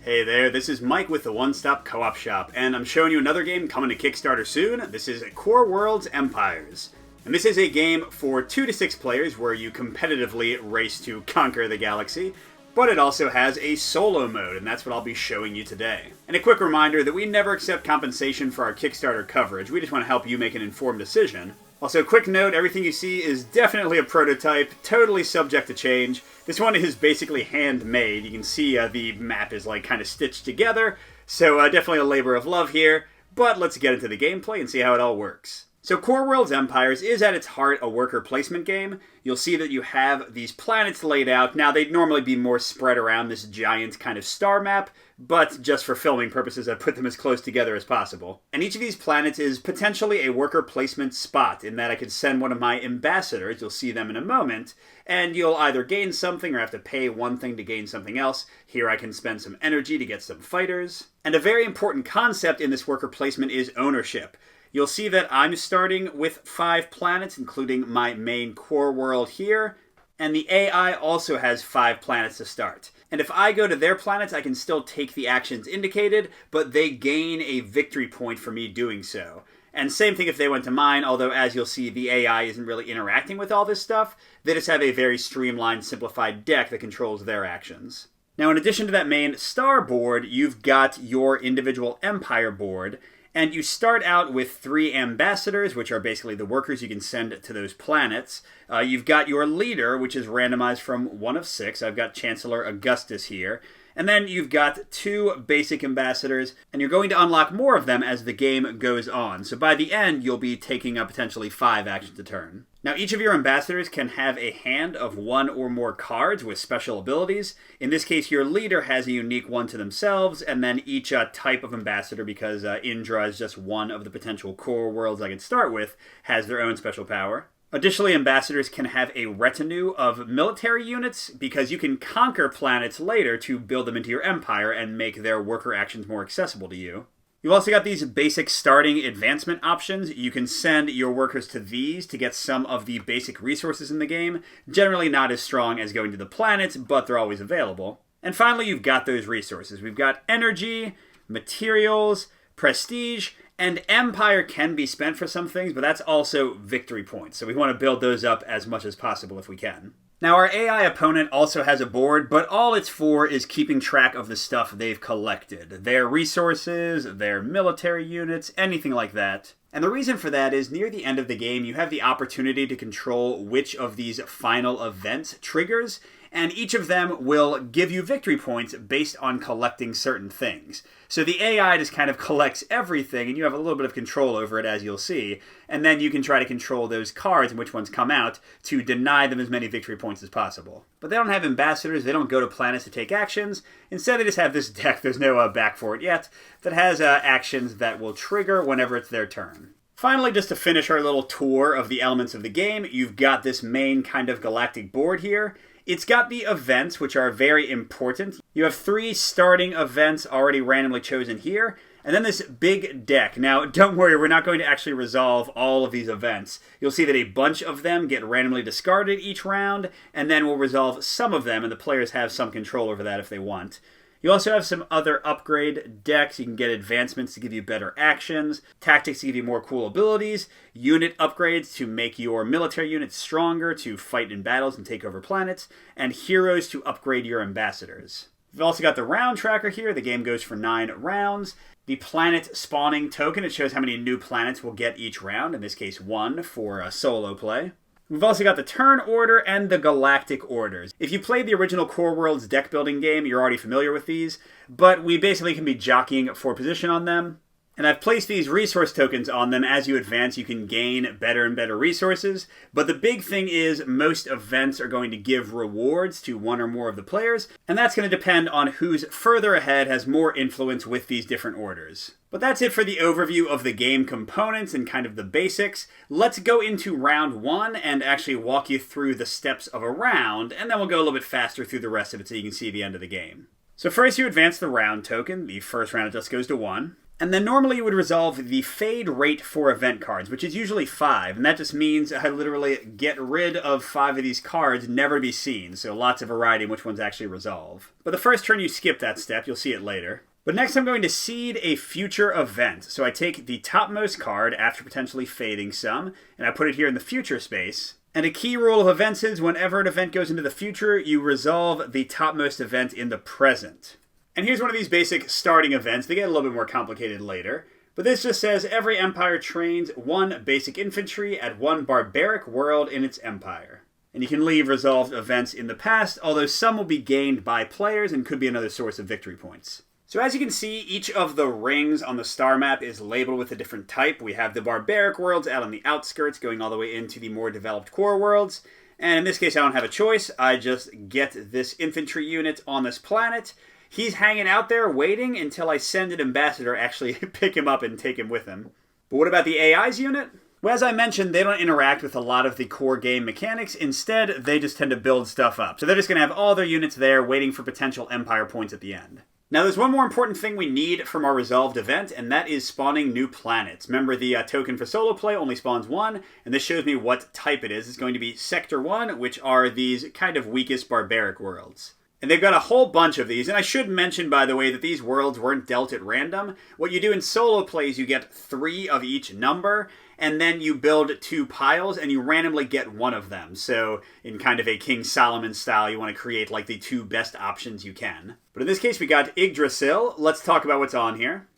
Hey there, this is Mike with the One Stop Co-op Shop, and I'm showing you another game coming to Kickstarter soon. This is Core Worlds Empires. And this is a game for 2 to 6 players where you competitively race to conquer the galaxy, but it also has a solo mode, and that's what I'll be showing you today. And a quick reminder that we never accept compensation for our Kickstarter coverage. We just want to help you make an informed decision. Also, quick note, everything you see is definitely a prototype, totally subject to change. This one is basically handmade. You can see the map is like kind of stitched together, so definitely a labor of love here. But let's get into the gameplay and see how it all works. So Core Worlds Empires is at its heart a worker placement game. You'll see that you have these planets laid out. Now, they'd normally be more spread around this giant kind of star map, but just for filming purposes, I put them as close together as possible. And each of these planets is potentially a worker placement spot, in that I could send one of my ambassadors, you'll see them in a moment, and you'll either gain something or have to pay one thing to gain something else. Here I can spend some energy to get some fighters. And a very important concept in this worker placement is ownership. You'll see that I'm starting with 5 planets, including my main core world here, and the AI also has 5 planets to start. And if I go to their planets, I can still take the actions indicated, but they gain a victory point for me doing so. And same thing if they went to mine, although as you'll see, the AI isn't really interacting with all this stuff. They just have a very streamlined, simplified deck that controls their actions. Now, in addition to that main star board, you've got your individual empire board, and you start out with 3 ambassadors, which are basically the workers you can send to those planets. You've got your leader, which is randomized from 1 of 6. I've got Chancellor Augustus here. And then you've got 2 basic ambassadors, and you're going to unlock more of them as the game goes on. So by the end, you'll be taking up potentially 5 actions a turn. Now, each of your ambassadors can have a hand of 1 or more cards with special abilities. In this case, your leader has a unique one to themselves, and then each type of ambassador, because Indra is just one of the potential core worlds I could start with, has their own special power. Additionally, ambassadors can have a retinue of military units, because you can conquer planets later to build them into your empire and make their worker actions more accessible to you. You've also got these basic starting advancement options. You can send your workers to these to get some of the basic resources in the game. Generally not as strong as going to the planets, but they're always available. And finally, you've got those resources. We've got energy, materials, prestige, and empire can be spent for some things, but that's also victory points. So we want to build those up as much as possible if we can. Now, our AI opponent also has a board, but all it's for is keeping track of the stuff they've collected. Their resources, their military units, anything like that. And the reason for that is near the end of the game, you have the opportunity to control which of these final events triggers, and each of them will give you victory points based on collecting certain things. So the AI just kind of collects everything, and you have a little bit of control over it, as you'll see, and then you can try to control those cards and which ones come out to deny them as many victory points as possible. But they don't have ambassadors, they don't go to planets to take actions. Instead, they just have this deck, there's no back for it yet, that has actions that will trigger whenever it's their turn. Finally, just to finish our little tour of the elements of the game, you've got this main kind of galactic board here. It's got the events, which are very important. You have 3 starting events already randomly chosen here, and then this big deck. Now, don't worry, we're not going to actually resolve all of these events. You'll see that a bunch of them get randomly discarded each round, and then we'll resolve some of them, and the players have some control over that if they want. You also have some other upgrade decks. You can get advancements to give you better actions, tactics to give you more cool abilities, unit upgrades to make your military units stronger to fight in battles and take over planets, and heroes to upgrade your ambassadors. We've also got the round tracker here. The game goes for 9 rounds. The planet spawning token, it shows how many new planets we'll get each round, in this case 1 for solo play. We've also got the turn order and the galactic orders. If you played the original Core Worlds deck building game, you're already familiar with these, but we basically can be jockeying for position on them. And I've placed these resource tokens on them. As you advance, you can gain better and better resources. But the big thing is most events are going to give rewards to 1 or more of the players, and that's going to depend on who's further ahead has more influence with these different orders. But that's it for the overview of the game components and kind of the basics. Let's go into round 1 and actually walk you through the steps of a round, and then we'll go a little bit faster through the rest of it so you can see the end of the game. So first you advance the round token. The first round it just goes to 1. And then normally you would resolve the fade rate for event cards, which is usually 5. And that just means I literally get rid of 5 of these cards, never to be seen. So lots of variety in which ones actually resolve. But the first turn you skip that step, you'll see it later. But next I'm going to seed a future event. So I take the topmost card after potentially fading some, and I put it here in the future space. And a key rule of events is whenever an event goes into the future, you resolve the topmost event in the present. And here's one of these basic starting events. They get a little bit more complicated later. But this just says every empire trains 1 basic infantry at 1 barbaric world in its empire. And you can leave resolved events in the past, although some will be gained by players and could be another source of victory points. So as you can see, each of the rings on the star map is labeled with a different type. We have the barbaric worlds out on the outskirts going all the way into the more developed core worlds. And in this case, I don't have a choice. I just get this infantry unit on this planet. He's hanging out there waiting until I send an ambassador actually pick him up and take him with him. But what about the AI's unit? Well, as I mentioned, they don't interact with a lot of the core game mechanics. Instead, they just tend to build stuff up. So they're just going to have all their units there waiting for potential empire points at the end. Now, there's one more important thing we need from our resolved event, and that is spawning new planets. Remember, the token for solo play only spawns 1, and this shows me what type it is. It's going to be Sector 1, which are these kind of weakest barbaric worlds. And they've got a whole bunch of these, and I should mention, by the way, that these worlds weren't dealt at random. What you do in solo plays, you get 3 of each number, and then you build 2 piles, and you randomly get 1 of them. So, in kind of a King Solomon style, you want to create like the 2 best options you can. But in this case, we got Yggdrasil. Let's talk about what's on here.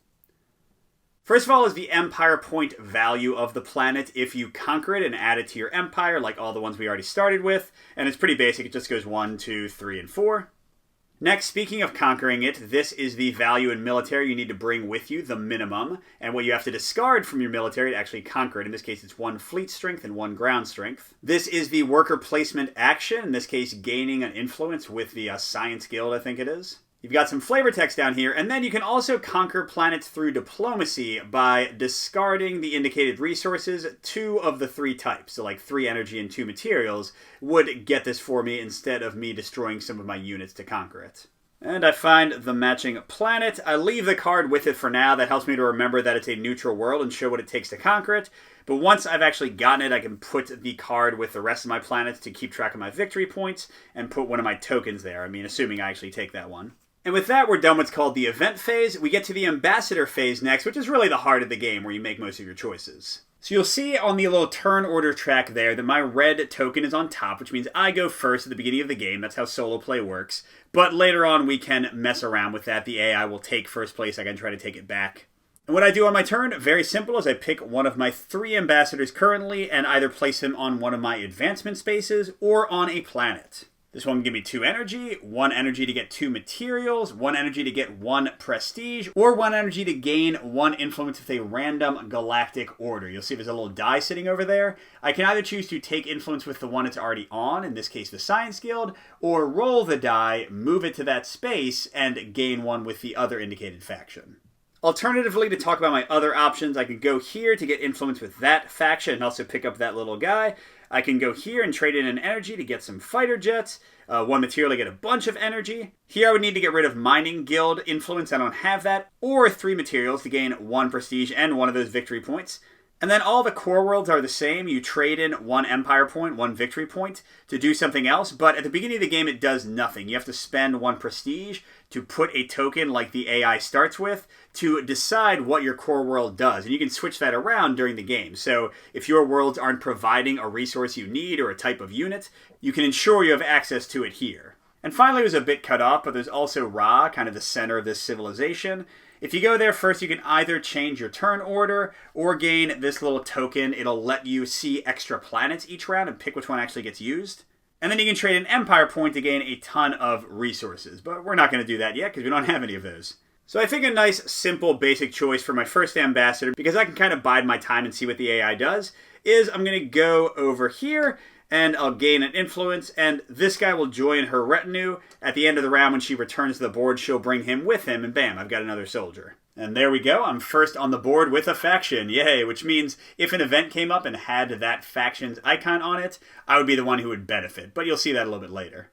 First of all is the empire point value of the planet if you conquer it and add it to your empire, like all the ones we already started with. And it's pretty basic. It just goes 1, 2, 3, and 4. Next, speaking of conquering it, this is the value in military you need to bring with you, the minimum, and what you have to discard from your military to actually conquer it. In this case, it's 1 fleet strength and 1 ground strength. This is the worker placement action, in this case, gaining an influence with the Science Guild, I think it is. You've got some flavor text down here, and then you can also conquer planets through diplomacy by discarding the indicated resources. 2 of the 3 types, so like 3 energy and 2 materials, would get this for me instead of me destroying some of my units to conquer it. And I find the matching planet. I leave the card with it for now. That helps me to remember that it's a neutral world and show what it takes to conquer it. But once I've actually gotten it, I can put the card with the rest of my planets to keep track of my victory points and put one of my tokens there. I mean, assuming I actually take that one. And with that, we're done what's called the event phase. We get to the ambassador phase next, which is really the heart of the game where you make most of your choices. So you'll see on the little turn order track there that my red token is on top, which means I go first at the beginning of the game. That's how solo play works. But later on, we can mess around with that. The AI will take first place. I can try to take it back. And what I do on my turn, very simple, is I pick one of my 3 ambassadors currently and either place him on one of my advancement spaces or on a planet. This one can give me 2 energy, 1 energy to get 2 materials, 1 energy to get 1 prestige, or 1 energy to gain 1 influence with a random galactic order. You'll see there's a little die sitting over there. I can either choose to take influence with the one it's already on, in this case the Science Guild, or roll the die, move it to that space, and gain 1 with the other indicated faction. Alternatively, to talk about my other options, I can go here to get influence with that faction and also pick up that little guy. I can go here and trade in an energy to get some fighter jets, 1 material to get a bunch of energy. Here I would need to get rid of Mining Guild influence, I don't have that, or 3 materials to gain 1 prestige and 1 of those victory points. And then all the core worlds are the same. You trade in 1 empire point, 1 victory point to do something else, but at the beginning of the game it does nothing. You have to spend 1 prestige to put a token like the AI starts with to decide what your core world does. And you can switch that around during the game. So if your worlds aren't providing a resource you need or a type of unit, you can ensure you have access to it here. And finally, it was a bit cut off, but there's also Ra, kind of the center of this civilization. If you go there first, you can either change your turn order or gain this little token. It'll let you see extra planets each round and pick which one actually gets used. And then you can trade an empire point to gain a ton of resources. But we're not going to do that yet because we don't have any of those. So I think a nice, simple, basic choice for my first ambassador, because I can kind of bide my time and see what the AI does, is I'm going to go over here and I'll gain an influence, and this guy will join her retinue. At the end of the round, when she returns to the board, she'll bring him with him, and bam, I've got another soldier. And there we go, I'm first on the board with a faction, yay, which means if an event came up and had that faction's icon on it, I would be the one who would benefit, but you'll see that a little bit later.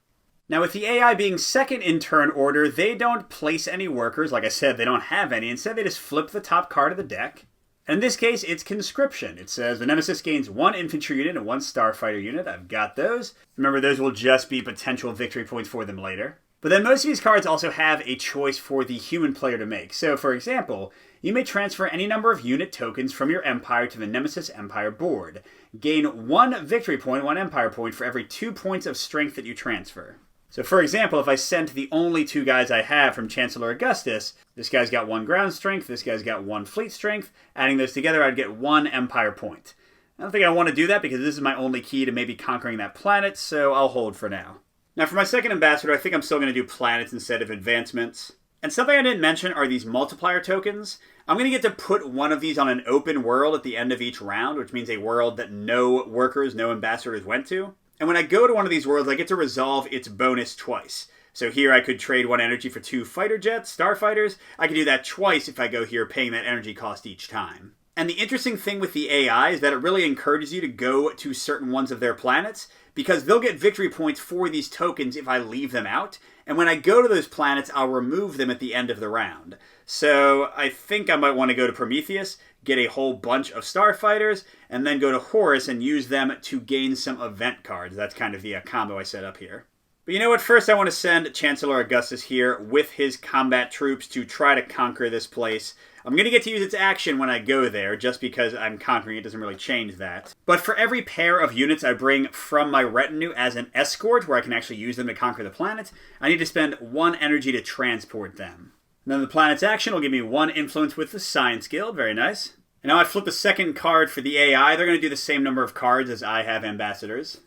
Now, with the AI being second in turn order, they don't place any workers. Like I said, they don't have any. Instead, they just flip the top card of the deck. And in this case, it's conscription. It says the Nemesis gains 1 infantry unit and 1 starfighter unit. I've got those. Remember, those will just be potential victory points for them later. But then most of these cards also have a choice for the human player to make. So, for example, you may transfer any number of unit tokens from your empire to the Nemesis Empire board. Gain 1 victory point, 1 empire point for every 2 points of strength that you transfer. So, for example, if I sent the only 2 guys I have from Chancellor Augustus, this guy's got 1 ground strength, this guy's got 1 fleet strength. Adding those together, I'd get 1 empire point. I don't think I want to do that because this is my only key to maybe conquering that planet, so I'll hold for now. Now, for my second ambassador, I think I'm still going to do planets instead of advancements. And something I didn't mention are these multiplier tokens. I'm going to get to put one of these on an open world at the end of each round, which means a world that no workers, no ambassadors went to. And when I go to one of these worlds, I get to resolve its bonus twice. So here I could trade 1 energy for 2 fighter jets, starfighters. I could do that twice if I go here, paying that energy cost each time. And the interesting thing with the AI is that it really encourages you to go to certain ones of their planets, because they'll get victory points for these tokens if I leave them out. And when I go to those planets, I'll remove them at the end of the round. So I think I might want to go to Prometheus, get a whole bunch of starfighters, and then go to Horus and use them to gain some event cards. That's kind of the combo I set up here. But you know what? First I want to send Chancellor Augustus here with his combat troops to try to conquer this place. I'm going to get to use its action when I go there, just because I'm conquering it doesn't really change that. But for every pair of units I bring from my retinue as an escort, where I can actually use them to conquer the planet, I need to spend 1 energy to transport them. And then the planet's action will give me 1 influence with the Science Guild, very nice. And now I flip the second card for the AI. They're going to do the same number of cards as I have ambassadors.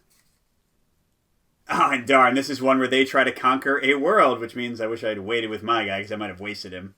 Oh, and darn, this is one where they try to conquer a world, which means I wish I had waited with my guy, because I might have wasted him.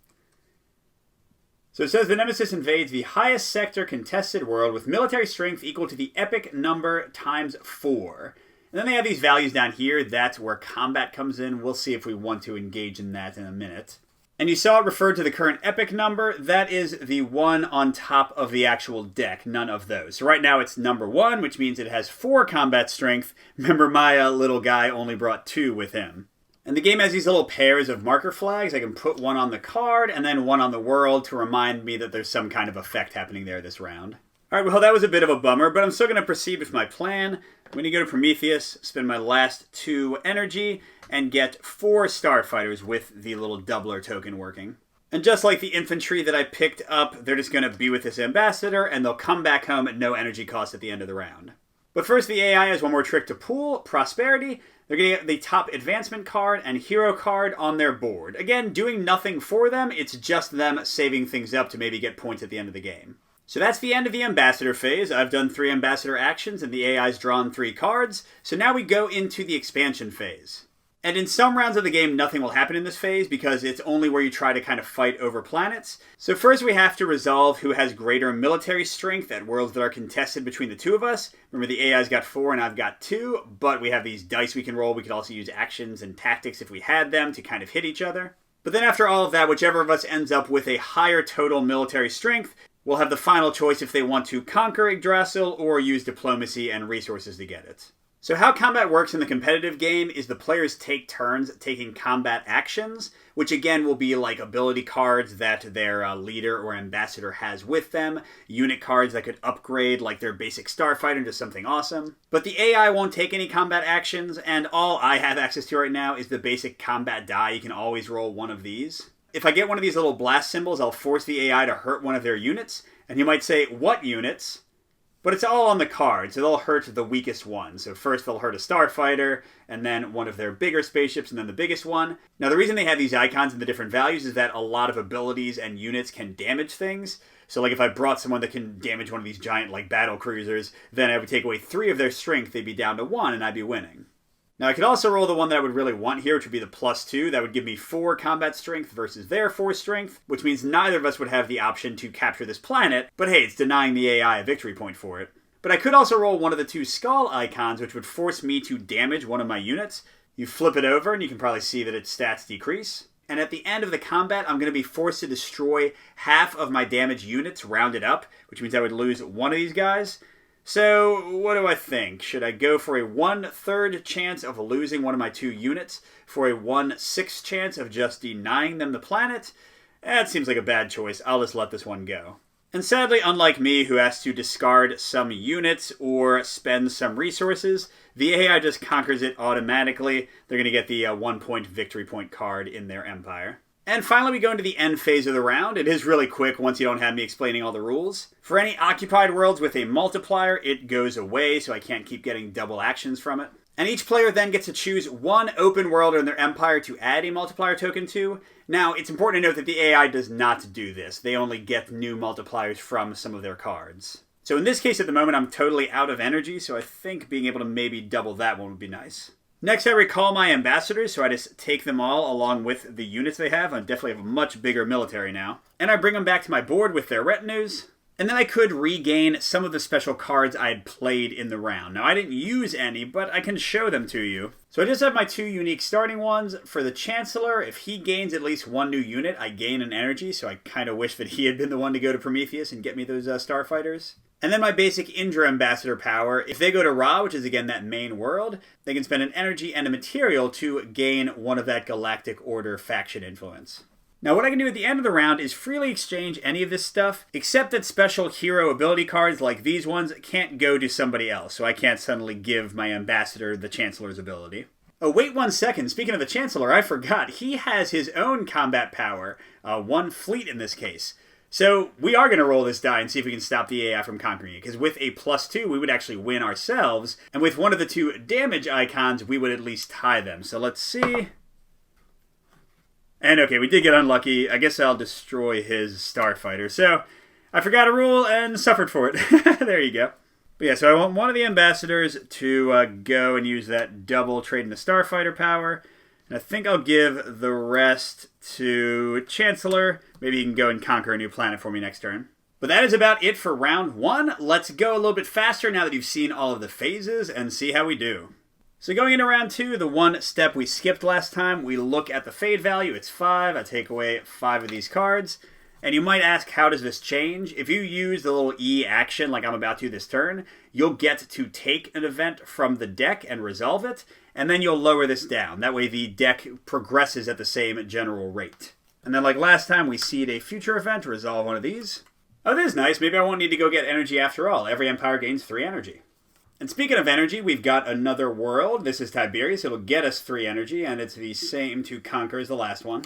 So it says the Nemesis invades the highest sector contested world with military strength equal to the epic number times 4. And then they have these values down here. That's where combat comes in. We'll see if we want to engage in that in a minute. And you saw it referred to the current epic number. That is the one on top of the actual deck, none of those. So right now it's number 1, which means it has 4 combat strength. Remember, my little guy only brought 2 with him. And the game has these little pairs of marker flags. I can put 1 on the card and then 1 on the world to remind me that there's some kind of effect happening there this round. Alright, well, that was a bit of a bummer, but I'm still going to proceed with my plan. I'm going to go to Prometheus, spend my last 2 energy, and get 4 starfighters with the little doubler token working. And just like the infantry that I picked up, they're just going to be with this ambassador, and they'll come back home at no energy cost at the end of the round. But first, the AI has one more trick to pull, Prosperity. They're going to get the top advancement card and hero card on their board. Again, doing nothing for them, it's just them saving things up to maybe get points at the end of the game. So that's the end of the ambassador phase. I've done 3 ambassador actions and the AI's drawn 3 cards. So now we go into the expansion phase. And in some rounds of the game, nothing will happen in this phase because it's only where you try to kind of fight over planets. So first we have to resolve who has greater military strength at worlds that are contested between the 2 of us. Remember, the AI's got 4 and I've got 2, but we have these dice we can roll. We could also use actions and tactics if we had them to kind of hit each other. But then after all of that, whichever of us ends up with a higher total military strength will have the final choice if they want to conquer Yggdrasil or use diplomacy and resources to get it. So how combat works in the competitive game is the players take turns taking combat actions, which again will be like ability cards that their leader or ambassador has with them, unit cards that could upgrade like their basic starfighter into something awesome. But the AI won't take any combat actions, and all I have access to right now is the basic combat die. You can always roll one of these. If I get one of these little blast symbols, I'll force the AI to hurt one of their units, and you might say, what units? But it's all on the card, so they'll hurt the weakest one. So first they'll hurt a starfighter, and then one of their bigger spaceships, and then the biggest one. Now the reason they have these icons and the different values is that a lot of abilities and units can damage things. So like if I brought someone that can damage one of these giant like battle cruisers, then I would take away 3 of their strength, they'd be down to 1, and I'd be winning. Now I could also roll the one that I would really want here, which would be the +2. That would give me 4 combat strength versus their 4 strength, which means neither of us would have the option to capture this planet, but hey, it's denying the AI a victory point for it. But I could also roll one of the 2 skull icons, which would force me to damage one of my units. You flip it over, and you can probably see that its stats decrease. And at the end of the combat, I'm going to be forced to destroy half of my damaged units rounded up, which means I would lose one of these guys. So, what do I think? Should I go for a 1/3 chance of losing one of my 2 units for a 1/6 chance of just denying them the planet? That seems like a bad choice. I'll just let this one go. And sadly, unlike me, who has to discard some units or spend some resources, the AI just conquers it automatically. They're going to get the 1-point victory point card in their empire. And finally, we go into the end phase of the round. It is really quick once you don't have me explaining all the rules. For any occupied worlds with a multiplier, it goes away, so I can't keep getting double actions from it. And each player then gets to choose one open world in their empire to add a multiplier token to. Now, it's important to note that the AI does not do this. They only get new multipliers from some of their cards. So in this case, at the moment, I'm totally out of energy, so I think being able to maybe double that one would be nice. Next, I recall my ambassadors, so I just take them all along with the units they have. I definitely have a much bigger military now. And I bring them back to my board with their retinues. And then I could regain some of the special cards I had played in the round. Now, I didn't use any, but I can show them to you. So I just have my 2 unique starting ones. For the Chancellor, if he gains at least 1 new unit, I gain an energy, so I kind of wish that he had been the one to go to Prometheus and get me those Starfighters. And then my basic Indra Ambassador power, if they go to Ra, which is again that main world, they can spend an energy and a material to gain one of that Galactic Order faction influence. Now what I can do at the end of the round is freely exchange any of this stuff, except that special hero ability cards like these ones can't go to somebody else, so I can't suddenly give my ambassador the Chancellor's ability. Oh, wait 1 second. Speaking of the Chancellor, I forgot. He has his own combat power, 1 fleet in this case. So we are going to roll this die and see if we can stop the AI from conquering it, because with a +2, we would actually win ourselves, and with one of the 2 damage icons, we would at least tie them. So let's see. And okay, we did get unlucky. I guess I'll destroy his Starfighter. So I forgot a rule and suffered for it. There you go. But yeah, so I want one of the ambassadors to go and use that double trade in the Starfighter power. And I think I'll give the rest to Chancellor. Maybe he can go and conquer a new planet for me next turn. But that is about it for round 1. Let's go a little bit faster now that you've seen all of the phases and see how we do. So going into round 2, the one step we skipped last time, we look at the fade value. It's 5. I take away 5 of these cards. And you might ask, how does this change? If you use the little E action like I'm about to this turn, you'll get to take an event from the deck and resolve it, and then you'll lower this down. That way the deck progresses at the same general rate. And then like last time, we seed a future event, resolve one of these. Oh, this is nice. Maybe I won't need to go get energy after all. Every empire gains 3 energy. And speaking of energy, we've got another world. This is Tiberius. It'll get us 3 energy, and it's the same to conquer as the last one.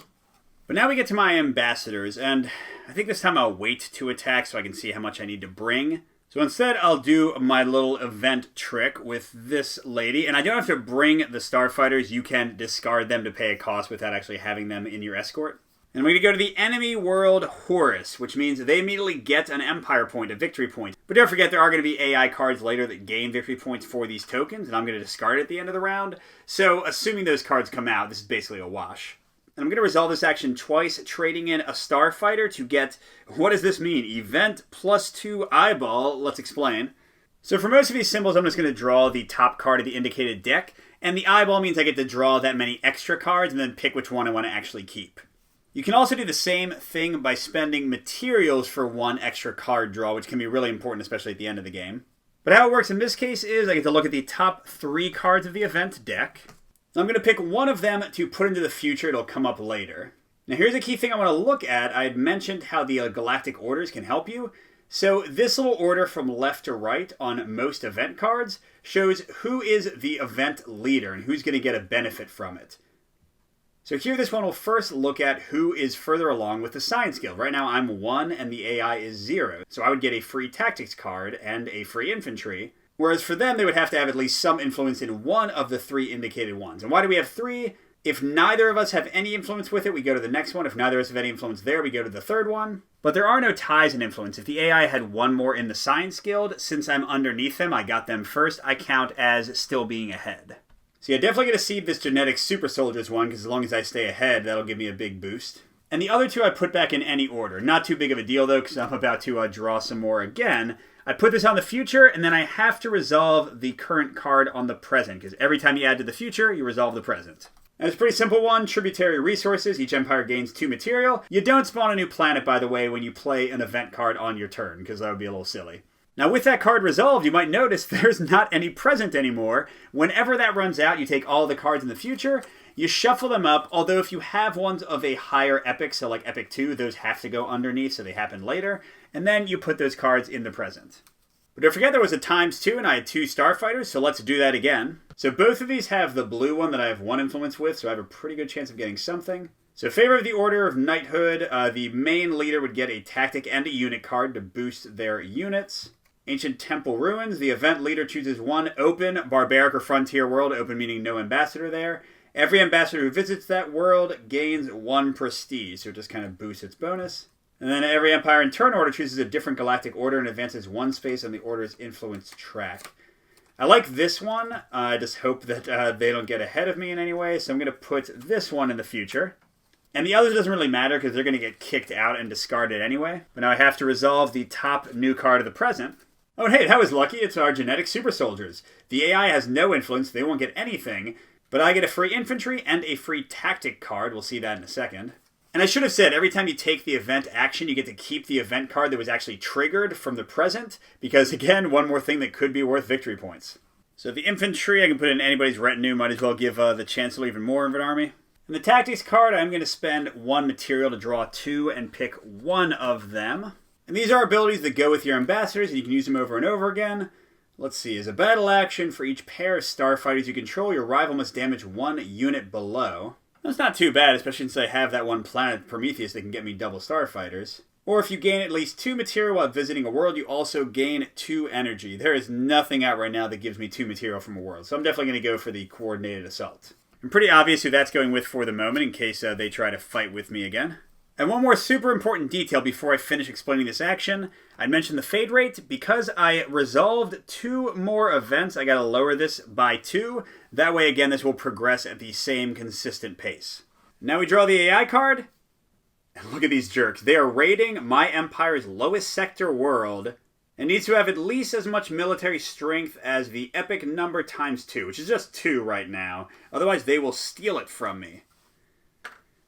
But now we get to my ambassadors, and I think this time I'll wait to attack so I can see how much I need to bring. So instead, I'll do my little event trick with this lady, and I don't have to bring the Starfighters. You can discard them to pay a cost without actually having them in your escort. And we're going to go to the enemy world Horus, which means they immediately get an empire point, a victory point. But don't forget, there are going to be AI cards later that gain victory points for these tokens, and I'm going to discard at the end of the round. So assuming those cards come out, this is basically a wash. And I'm going to resolve this action twice, trading in a Starfighter to get, what does this mean? Event +2 eyeball. Let's explain. So for most of these symbols, I'm just going to draw the top card of the indicated deck, and the eyeball means I get to draw that many extra cards and then pick which one I want to actually keep. You can also do the same thing by spending materials for 1 extra card draw, which can be really important, especially at the end of the game. But how it works in this case is I get to look at the top 3 cards of the event deck. I'm going to pick one of them to put into the future. It'll come up later. Now here's a key thing I want to look at. I had mentioned how the galactic orders can help you. So this little order from left to right on most event cards shows who is the event leader and who's going to get a benefit from it. So here this one will first look at who is further along with the science guild. Right now I'm 1 and the AI is 0. So I would get a free tactics card and a free infantry. Whereas for them, they would have to have at least some influence in one of the 3 indicated ones. And why do we have 3? If neither of us have any influence with it, we go to the next one. If neither of us have any influence there, we go to the 3rd one. But there are no ties in influence. If the AI had 1 more in the Science Guild, since I'm underneath them, I got them first, I count as still being ahead. So yeah, definitely going to seed this Genetic Super Soldiers one, because as long as I stay ahead, that'll give me a big boost. And the other 2 I put back in any order. Not too big of a deal, though, because I'm about to draw some more again. I put this on the future, and then I have to resolve the current card on the present, because every time you add to the future, you resolve the present. And it's a pretty simple one. Tributary resources. Each empire gains 2 material. You don't spawn a new planet, by the way, when you play an event card on your turn, because that would be a little silly. Now with that card resolved, you might notice there's not any present anymore. Whenever that runs out, you take all the cards in the future, you shuffle them up, although if you have ones of a higher epic, so like Epic 2, those have to go underneath, so they happen later, and then you put those cards in the present. But don't forget there was a ×2, and I had 2 Starfighters, so let's do that again. So both of these have the blue one that I have 1 influence with, so I have a pretty good chance of getting something. So favor of the Order of Knighthood, the main leader would get a tactic and a unit card to boost their units. Ancient Temple Ruins, the event leader chooses 1 open, barbaric or frontier world, open meaning no ambassador there. Every ambassador who visits that world gains 1 prestige, so it just kind of boosts its bonus. And then every empire in turn order chooses a different galactic order and advances 1 space on the order's influence track. I like this one. I just hope that they don't get ahead of me in any way, so I'm going to put this one in the future. And the others doesn't really matter because they're going to get kicked out and discarded anyway. But now I have to resolve the top new card of the present. Oh, hey, that was lucky. It's our genetic super soldiers. The AI has no influence. They won't get anything. But I get a free infantry and a free tactic card. We'll see that in a second. And I should have said, every time you take the event action, you get to keep the event card that was actually triggered from the present. Because, again, one more thing that could be worth victory points. So the infantry, I can put in anybody's retinue. Might as well give the Chancellor even more of an army. And the tactics card, I'm going to spend 1 material to draw 2 and pick 1 of them. And these are abilities that go with your ambassadors, and you can use them over and over again. Let's see, as a battle action, for each pair of starfighters you control, your rival must damage 1 unit below. That's not too bad, especially since I have that one planet, Prometheus, that can get me double starfighters. Or if you gain at least 2 material while visiting a world, you also gain 2 energy. There is nothing out right now that gives me 2 material from a world, so I'm definitely going to go for the coordinated assault. And pretty obvious who that's going with for the moment, in case they try to fight with me again. And one more super important detail before I finish explaining this action. I mentioned the fade rate. Because I resolved 2 more events, I gotta lower this by 2. That way, again, this will progress at the same consistent pace. Now we draw the AI card. And look at these jerks. They are raiding my empire's lowest sector world and needs to have at least as much military strength as the epic number ×2, which is just 2 right now. Otherwise, they will steal it from me.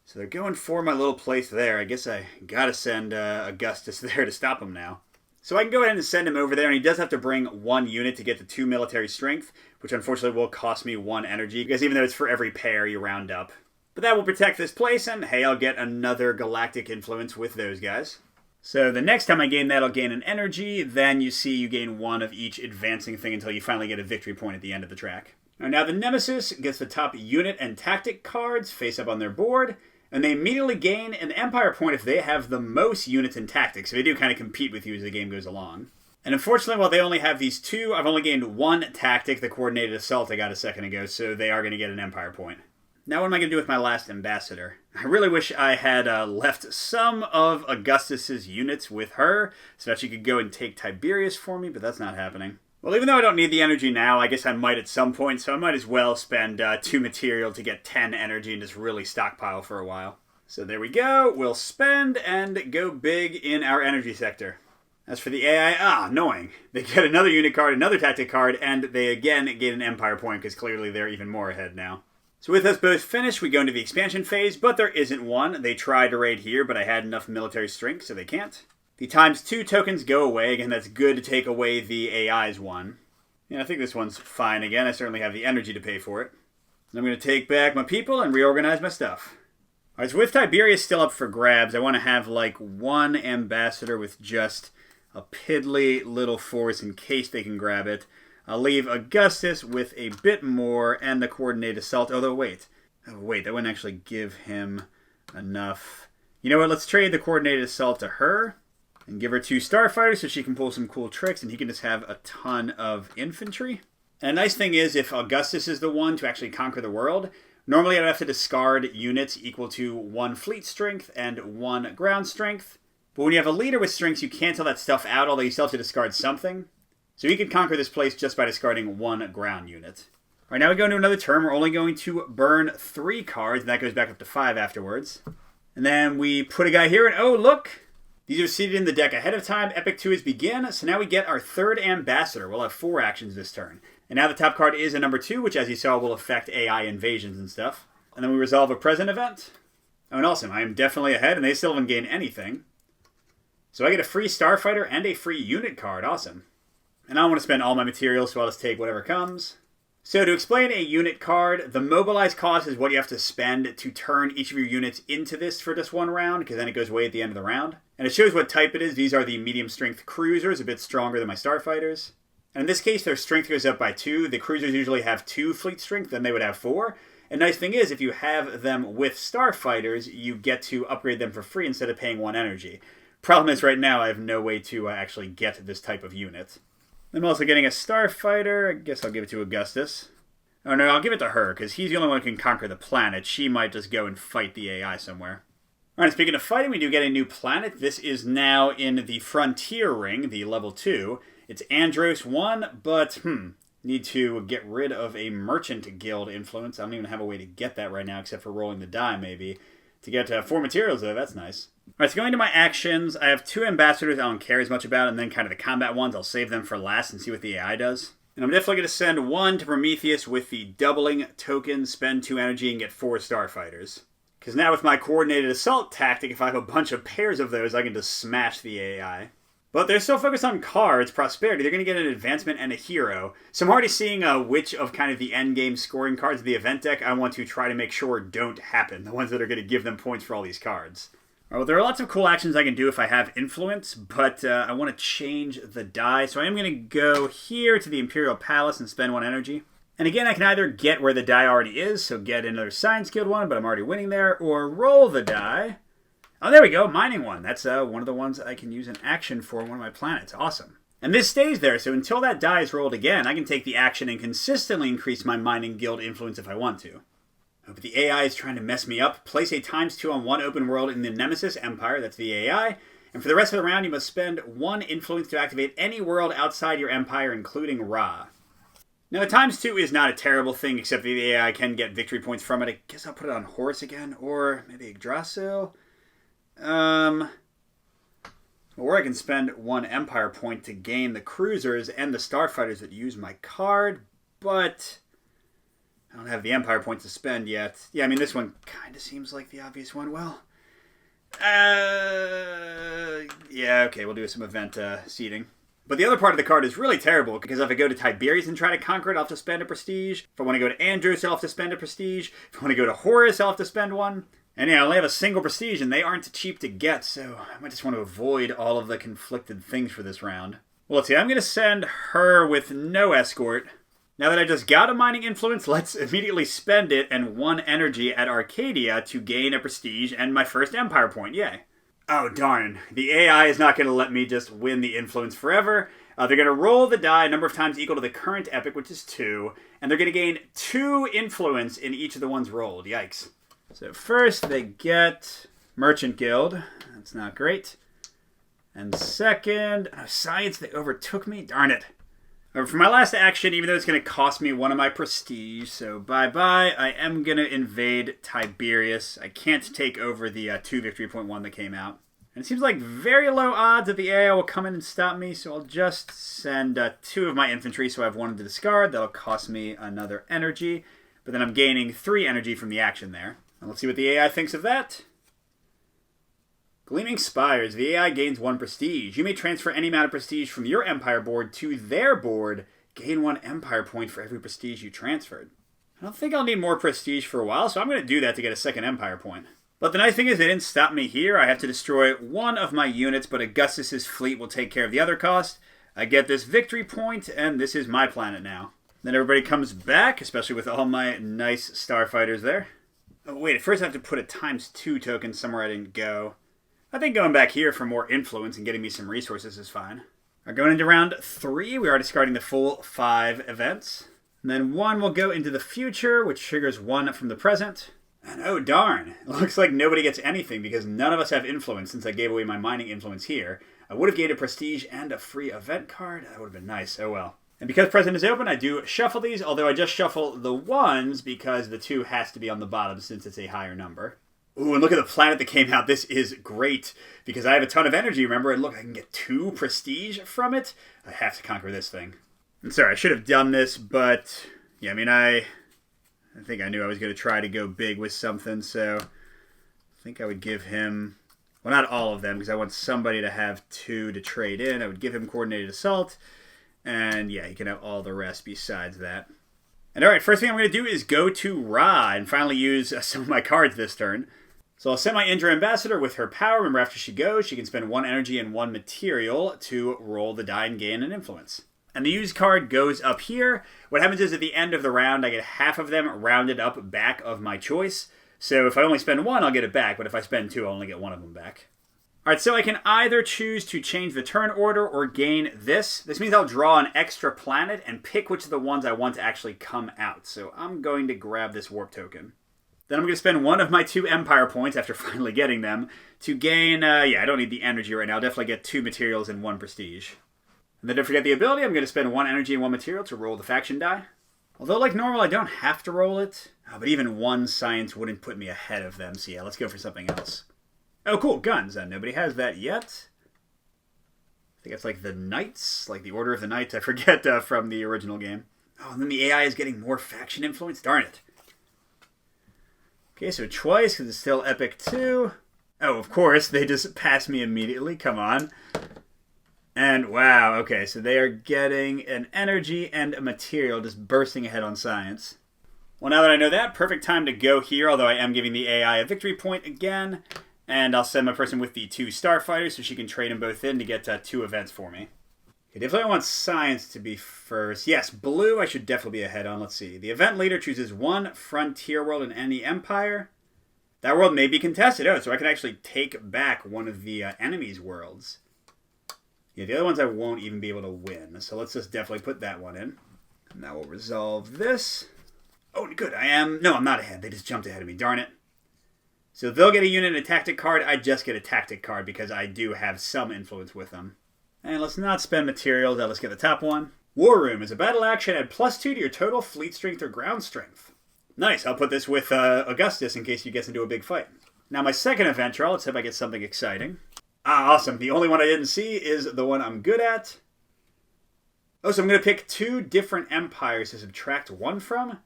So they're going for my little place there. I guess I gotta send Augustus there to stop him now. So I can go ahead and send him over there, and he does have to bring 1 unit to get the 2 military strength, which unfortunately will cost me 1 energy, because even though it's for every pair, you round up. But that will protect this place, and hey, I'll get another galactic influence with those guys. So the next time I gain that, I'll gain an energy. Then you see you gain 1 of each advancing thing until you finally get a victory point at the end of the track. Now the Nemesis gets the top unit and tactic cards face up on their board, and they immediately gain an Empire point if they have the most units and tactics. So they do kind of compete with you as the game goes along. And unfortunately, while they only have these 2, I've only gained 1 tactic, the coordinated assault I got a second ago, so they are going to get an Empire point. Now what am I going to do with my last ambassador? I really wish I had left some of Augustus's units with her, so that she could go and take Tiberius for me, but that's not happening. Well, even though I don't need the energy now, I guess I might at some point, so I might as well spend 2 material to get 10 energy and just really stockpile for a while. So there we go, we'll spend and go big in our energy sector. As for the AI, annoying. They get another unit card, another tactic card, and they again get an Empire point, because clearly they're even more ahead now. So with us both finished, we go into the expansion phase, but there isn't one. They tried to raid here, but I had enough military strength, so they can't. The ×2 tokens go away. Again, that's good to take away the AI's one. Yeah, I think this one's fine again. I certainly have the energy to pay for it. And I'm going to take back my people and reorganize my stuff. Alright, so with Tiberius still up for grabs, I want to have like 1 ambassador with just a piddly little force in case they can grab it. I'll leave Augustus with a bit more and the coordinated assault. Although, wait, that wouldn't actually give him enough. You know what, let's trade the coordinated assault to her. And give her 2 starfighters so she can pull some cool tricks and he can just have a ton of infantry. And the nice thing is, if Augustus is the one to actually conquer the world, normally I'd have to discard units equal to 1 fleet strength and 1 ground strength. But when you have a leader with strengths, you cancel that stuff out, although you still have to discard something. So you can conquer this place just by discarding 1 ground unit. Alright, now we go into another turn. We're only going to burn 3 cards, and that goes back up to 5 afterwards. And then we put a guy here, and oh, look! These are seated in the deck ahead of time. Epic 2 is begin, so now we get our 3rd ambassador. We'll have 4 actions this turn. And now the top card is a number 2, which as you saw will affect AI invasions and stuff. And then we resolve a present event. Oh, and awesome. I am definitely ahead, and they still haven't gained anything. So I get a free starfighter and a free unit card. Awesome. And I don't want to spend all my materials, so I'll just take whatever comes. So to explain a unit card, the mobilize cost is what you have to spend to turn each of your units into this for just one round, because then it goes away at the end of the round. And it shows what type it is. These are the medium strength cruisers, a bit stronger than my starfighters. And in this case, their strength goes up by 2. The cruisers usually have 2 fleet strength, then they would have 4. And nice thing is, if you have them with starfighters, you get to upgrade them for free instead of paying 1 energy. Problem is, right now, I have no way to actually get this type of unit. I'm also getting a starfighter. I guess I'll give it to Augustus. Oh no, I'll give it to her, because he's the only one who can conquer the planet. She might just go and fight the AI somewhere. Alright, speaking of fighting, we do get a new planet. This is now in the Frontier Ring, the level 2. It's Andros 1, but, need to get rid of a Merchant Guild influence. I don't even have a way to get that right now, except for rolling the die, maybe. To get 4 materials, though, that's nice. Alright, so going to my actions, I have 2 ambassadors I don't care as much about, and then kind of the combat ones, I'll save them for last and see what the AI does. And I'm definitely going to send 1 to Prometheus with the doubling token, spend 2 energy, and get 4 starfighters. Because now with my coordinated assault tactic, if I have a bunch of pairs of those, I can just smash the AI. But they're still focused on cards, prosperity. They're going to get an advancement and a hero. So I'm already seeing which of kind of the endgame scoring cards of the event deck I want to try to make sure don't happen. The ones that are going to give them points for all these cards. Well, there are lots of cool actions I can do if I have influence, but I want to change the die. So I am going to go here to the Imperial Palace and spend 1 energy. And again, I can either get where the die already is, so get another Science Guild one, but I'm already winning there, or roll the die. Oh, there we go, mining one. That's one of the ones I can use an action for one of my planets. Awesome. And this stays there, so until that die is rolled again, I can take the action and consistently increase my mining guild influence if I want to. Oh, but the AI is trying to mess me up. Place a ×2 on 1 open world in the Nemesis Empire, that's the AI. And for the rest of the round, you must spend 1 influence to activate any world outside your empire, including Ra. Now, the ×2 is not a terrible thing, except that the AI can get victory points from it. I guess I'll put it on Horus again, or maybe Yggdrasil. Or I can spend 1 empire point to gain the cruisers and the starfighters that use my card, but I don't have the empire points to spend yet. Yeah, I mean, this one kind of seems like the obvious one. Well, yeah, okay, we'll do some event seeding. But the other part of the card is really terrible, because if I go to Tiberius and try to conquer it, I'll have to spend a prestige. If I want to go to Andros, I'll have to spend a prestige. If I want to go to Horus, I'll have to spend 1. And yeah, I only have a single prestige, and they aren't cheap to get, so I might just want to avoid all of the conflicted things for this round. Well, let's see, I'm going to send her with no escort. Now that I just got a mining influence, let's immediately spend it and 1 energy at Arcadia to gain a prestige and my first empire point, yay. Oh, darn. The AI is not going to let me just win the influence forever. They're going to roll the die a number of times equal to the current epic, which is 2, and they're going to gain 2 influence in each of the ones rolled. Yikes. So first they get Merchant Guild. That's not great. And second, Science, they overtook me. Darn it. For my last action, even though it's going to cost me 1 of my prestige, so bye-bye, I am going to invade Tiberius. I can't take over the 2 victory point 1 that came out. And it seems like very low odds that the AI will come in and stop me, so I'll just send 2 of my infantry, so I have 1 to discard. That'll cost me another energy, but then I'm gaining 3 energy from the action there. And let's see what the AI thinks of that. Gleaming Spires. The AI gains 1 prestige. You may transfer any amount of prestige from your empire board to their board. Gain 1 empire point for every prestige you transferred. I don't think I'll need more prestige for a while, so I'm going to do that to get a 2nd empire point. But the nice thing is they didn't stop me here. I have to destroy 1 of my units, but Augustus's fleet will take care of the other cost. I get this victory point, and this is my planet now. Then everybody comes back, especially with all my nice starfighters there. Oh, wait, at first I have to put a ×2 token somewhere I didn't go. I think going back here for more influence and getting me some resources is fine. We're going into round 3. We are discarding the full 5 events. And then 1 will go into the future, which triggers 1 from the present. And oh darn, it looks like nobody gets anything because none of us have influence since I gave away my mining influence here. I would have gained a prestige and a free event card. That would have been nice. Oh well. And because present is open, I do shuffle these, although I just shuffle the 1s because the 2 has to be on the bottom since it's a higher number. Ooh, and look at the planet that came out. This is great, because I have a ton of energy, remember? And look, I can get 2 prestige from it. I have to conquer this thing. And sorry, I should have done this, but yeah, I mean, I think I knew I was going to try to go big with something, so I think I would give him, well, not all of them, because I want somebody to have 2 to trade in. I would give him Coordinated Assault, And yeah, you can have all the rest besides that. And alright, first thing I'm going to do is go to Ra and finally use some of my cards this turn. So I'll send my Indra Ambassador with her power. Remember, after she goes, she can spend 1 energy and 1 material to roll the die and gain an influence. And the use card goes up here. What happens is at the end of the round, I get half of them rounded up back of my choice. So if I only spend 1, I'll get it back. But if I spend 2, I'll only get 1 of them back. Alright, so I can either choose to change the turn order or gain this. This means I'll draw an extra planet and pick which of the ones I want to actually come out. So I'm going to grab this warp token. Then I'm going to spend 1 of my 2 Empire points after finally getting them to gain, I don't need the energy right now. I'll definitely get 2 materials and 1 prestige. And then don't forget the ability. I'm going to spend 1 energy and 1 material to roll the faction die. Although, like normal, I don't have to roll it. But even 1 science wouldn't put me ahead of them. So yeah, let's go for something else. Oh, cool, guns. Nobody has that yet. I think it's like the Knights, like the Order of the Knights. I forget from the original game. Oh, and then the AI is getting more faction influence. Darn it. Okay, so twice, because it's still Epic 2. Oh, of course, they just pass me immediately. Come on. And wow, okay, so they are getting an energy and a material just bursting ahead on science. Well, now that I know that, perfect time to go here, although I am giving the AI a victory point again. And I'll send my person with the 2 starfighters so she can trade them both in to get 2 events for me. Okay, definitely want science to be first. Yes, blue I should definitely be ahead on. Let's see. The event leader chooses 1 frontier world in any empire. That world may be contested. Oh, so I can actually take back one of the enemy's worlds. Yeah, the other ones I won't even be able to win. So let's just definitely put that one in. And that will resolve this. Oh, good. No, I'm not ahead. They just jumped ahead of me. Darn it. So they'll get a unit and a tactic card. I just get a tactic card because I do have some influence with them. And let's not spend materials. Let's get the top one. War Room is a battle action. Add +2 to your total fleet strength or ground strength. Nice. I'll put this with Augustus in case he gets into a big fight. Now my second event draw. Let's see if I get something exciting. Ah, awesome. The only one I didn't see is the one I'm good at. Oh, so I'm going to pick 2 different empires to subtract 1 from?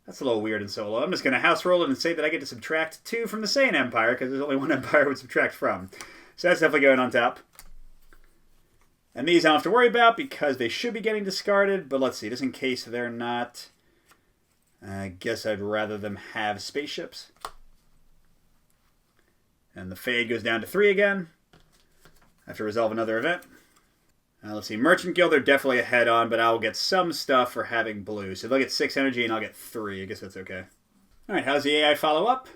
That's a little weird in solo. I'm just going to house roll it and say that I get to subtract 2 from the same empire because there's only 1 empire I would subtract from. So that's definitely going on top. And these I don't have to worry about because they should be getting discarded. But let's see, just in case they're not, I guess I'd rather them have spaceships. And the fade goes down to 3 again. I have to resolve another event. Let's see, Merchant Guild they're definitely ahead on, but I'll get some stuff for having blue. So they'll get 6 energy and I'll get 3. I guess that's okay. Alright, how's the AI follow up?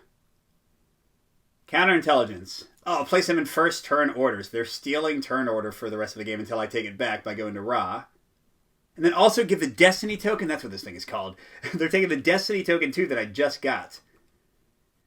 Counterintelligence. Oh, I'll place them in first turn orders. They're stealing turn order for the rest of the game until I take it back by going to Ra. And then also give the Destiny token. That's what this thing is called. They're taking the Destiny token too that I just got.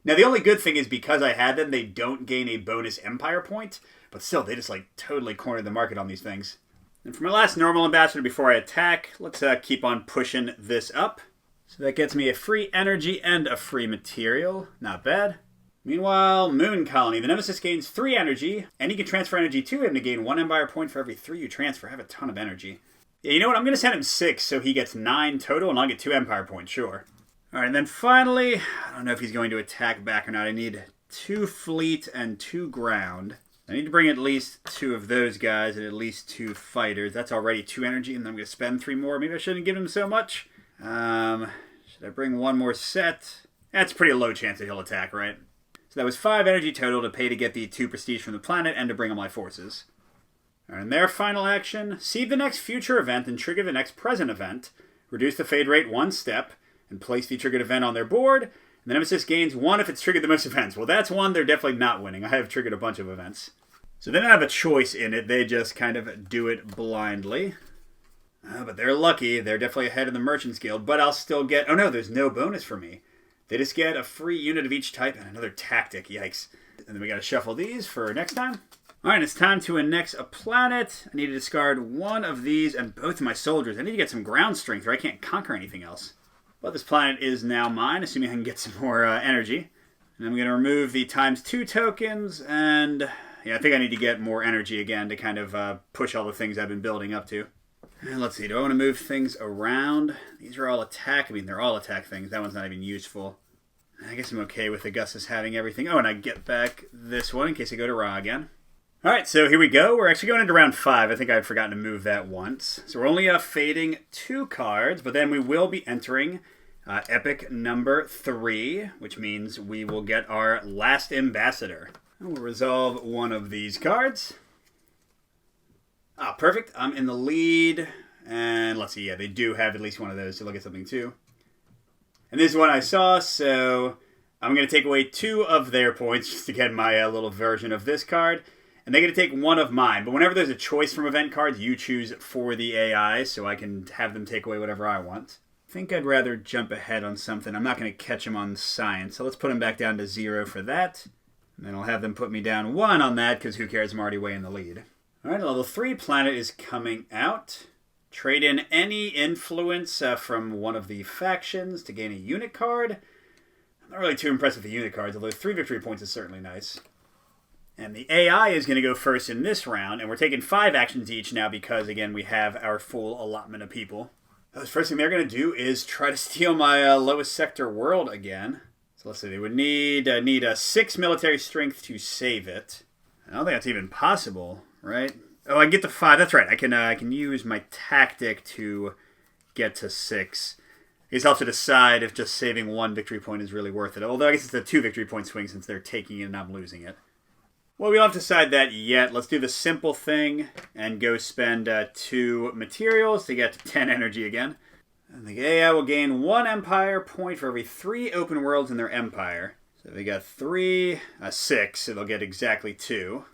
Now the only good thing is because I had them, they don't gain a bonus Empire point. But still, they just like totally cornered the market on these things. And for my last normal ambassador before I attack, let's keep on pushing this up. So that gets me a free energy and a free material. Not bad. Meanwhile, Moon Colony. The Nemesis gains 3 energy, and you can transfer energy to him to gain 1 Empire point for every 3 you transfer. I have a ton of energy. Yeah, you know what? I'm going to send him 6, so he gets 9 total, and I'll get 2 Empire points, sure. Alright, and then finally, I don't know if he's going to attack back or not. I need 2 fleet and 2 ground. I need to bring at least 2 of those guys and at least 2 fighters. That's already 2 energy, and then I'm going to spend 3 more. Maybe I shouldn't give him so much. Should I bring 1 more set? That's a pretty low chance that he'll attack, right? So that was 5 energy total to pay to get the 2 prestige from the planet and to bring all my forces. Alright, and their final action, seed the next future event and trigger the next present event. Reduce the fade rate 1 step and place the triggered event on their board. And the Nemesis gains 1 if it's triggered the most events. Well, that's 1 they're definitely not winning. I have triggered a bunch of events. So they don't have a choice in it. They just kind of do it blindly. But they're lucky. They're definitely ahead of the Merchants Guild. But I'll still get... Oh no, there's no bonus for me. They just get a free unit of each type and another tactic. Yikes. And then we got to shuffle these for next time. Alright, it's time to annex a planet. I need to discard 1 of these and both of my soldiers. I need to get some ground strength or I can't conquer anything else. But this planet is now mine, assuming I can get some more energy. And I'm going to remove the ×2 tokens and... Yeah, I think I need to get more energy again to kind of push all the things I've been building up to. And let's see, do I want to move things around? These are all attack. I mean, they're all attack things. That one's not even useful. I guess I'm okay with Augustus having everything. Oh, and I get back this one in case I go to Ra again. Alright, so here we go. We're actually going into round 5. I think I had forgotten to move that once. So we're only fading 2 cards, but then we will be entering epic number 3, which means we will get our last ambassador. We'll resolve one of these cards. Ah, perfect. I'm in the lead. And let's see, yeah, they do have at least one of those, so they'll get something too. And this is one I saw, so I'm going to take away 2 of their points just to get my little version of this card. And they're going to take 1 of mine. But whenever there's a choice from event cards, you choose for the AI, so I can have them take away whatever I want. I think I'd rather jump ahead on something. I'm not going to catch them on science, so let's put them back down to 0 for that. And then I'll have them put me down 1 on that, because who cares, I'm already way in the lead. Alright, level 3 planet is coming out. Trade in any influence from one of the factions to gain a unit card. I'm not really too impressed with the unit cards, although 3 victory points is certainly nice. And the AI is going to go first in this round, and we're taking 5 actions each now because, again, we have our full allotment of people. The first thing they're going to do is try to steal my lowest sector world again. So let's see, they would need a 6 military strength to save it. I don't think that's even possible, right? Oh, I get the 5. That's right. I can use my tactic to get to 6. I guess I'll have to decide if just saving 1 victory point is really worth it. Although I guess it's a 2 victory point swing since they're taking it and I'm losing it. Well, we don't have to decide that yet. Let's do the simple thing and go spend 2 materials to get to 10 energy again. And the AI will gain 1 empire point for every 3 open worlds in their empire. So they got 3, 6, so they'll get exactly 2.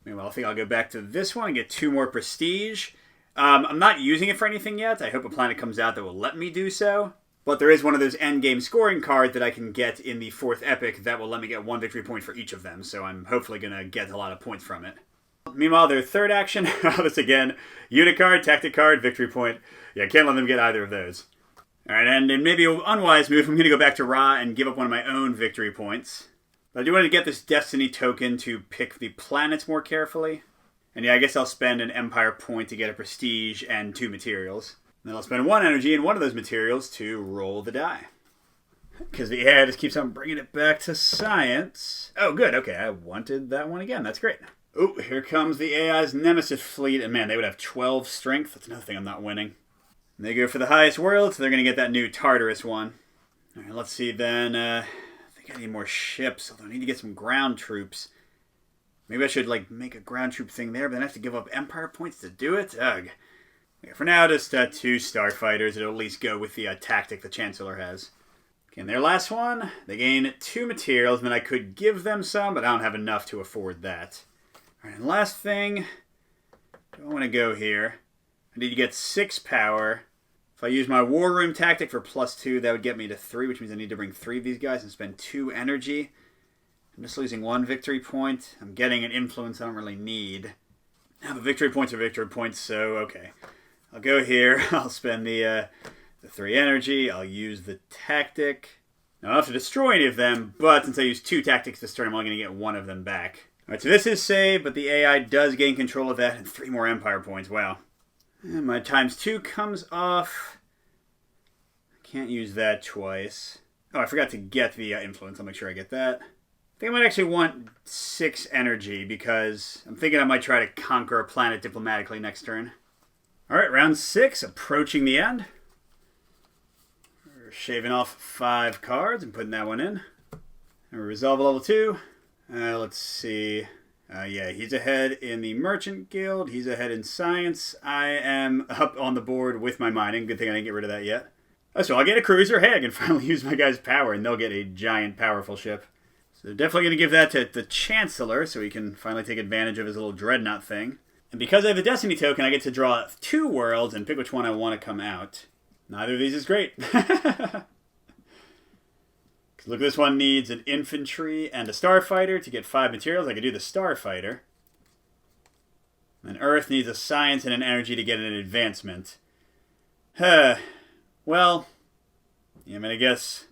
Meanwhile, I think I'll go back to this one and get 2 more prestige. I'm not using it for anything yet. I hope a planet comes out that will let me do so. But there is one of those endgame scoring cards that I can get in the 4th epic that will let me get 1 victory point for each of them. So I'm hopefully going to get a lot of points from it. Meanwhile, their 3rd action, this again, unit card, tactic card, victory point. Yeah, can't let them get either of those. Alright, and in maybe an unwise move, I'm going to go back to Ra and give up one of my own victory points. But I do want to get this destiny token to pick the planets more carefully. And yeah, I guess I'll spend an empire point to get a prestige and 2 materials. And then I'll spend 1 energy in one of those materials to roll the die. Because the AI just keeps on bringing it back to science. Oh, good. Okay, I wanted that one again. That's great. Oh, here comes the AI's Nemesis fleet. And man, they would have 12 strength. That's another thing I'm not winning. And they go for the highest world, so they're going to get that new Tartarus one. All right, let's see then. I think I need more ships, although I need to get some ground troops. Maybe I should, make a ground troop thing there, but then I have to give up empire points to do it? Ugh. Yeah, for now, just 2 starfighters. It'll at least go with the tactic the Chancellor has. Okay, and their last one, they gain 2 materials, and then I could give them some, but I don't have enough to afford that. All right, and last thing, I want to go here. I need to get 6 power. If I use my War Room tactic for +2, that would get me to 3, which means I need to bring 3 of these guys and spend 2 energy. I'm just losing 1 victory point. I'm getting an influence I don't really need. Now the victory points are victory points, so okay. I'll go here. I'll spend the 3 energy. I'll use the tactic. Now I don't have to destroy any of them, but since I used 2 tactics this turn, I'm only going to get 1 of them back. Alright, so this is saved, but the AI does gain control of that and 3 more empire points. Wow. And my ×2 comes off. I can't use that twice. Oh, I forgot to get the influence. I'll make sure I get that. I think I might actually want 6 energy because I'm thinking I might try to conquer a planet diplomatically next turn. Alright, round 6, approaching the end. We're shaving off 5 cards and putting that one in. And we resolve a level 2. Let's see. Yeah, he's ahead in the Merchant Guild. He's ahead in Science. I am up on the board with my mining. Good thing I didn't get rid of that yet. Oh, so I'll get a cruiser. Hey, I can finally use my guy's power, and they'll get a giant, powerful ship. So definitely going to give that to the Chancellor, so he can finally take advantage of his little dreadnought thing. And because I have the Destiny token, I get to draw 2 worlds and pick which one I want to come out. Neither of these is great. Look, this one needs an infantry and a starfighter to get 5 materials. I could do the starfighter. And Earth needs a science and an energy to get an advancement. Well, yeah, I mean, I guess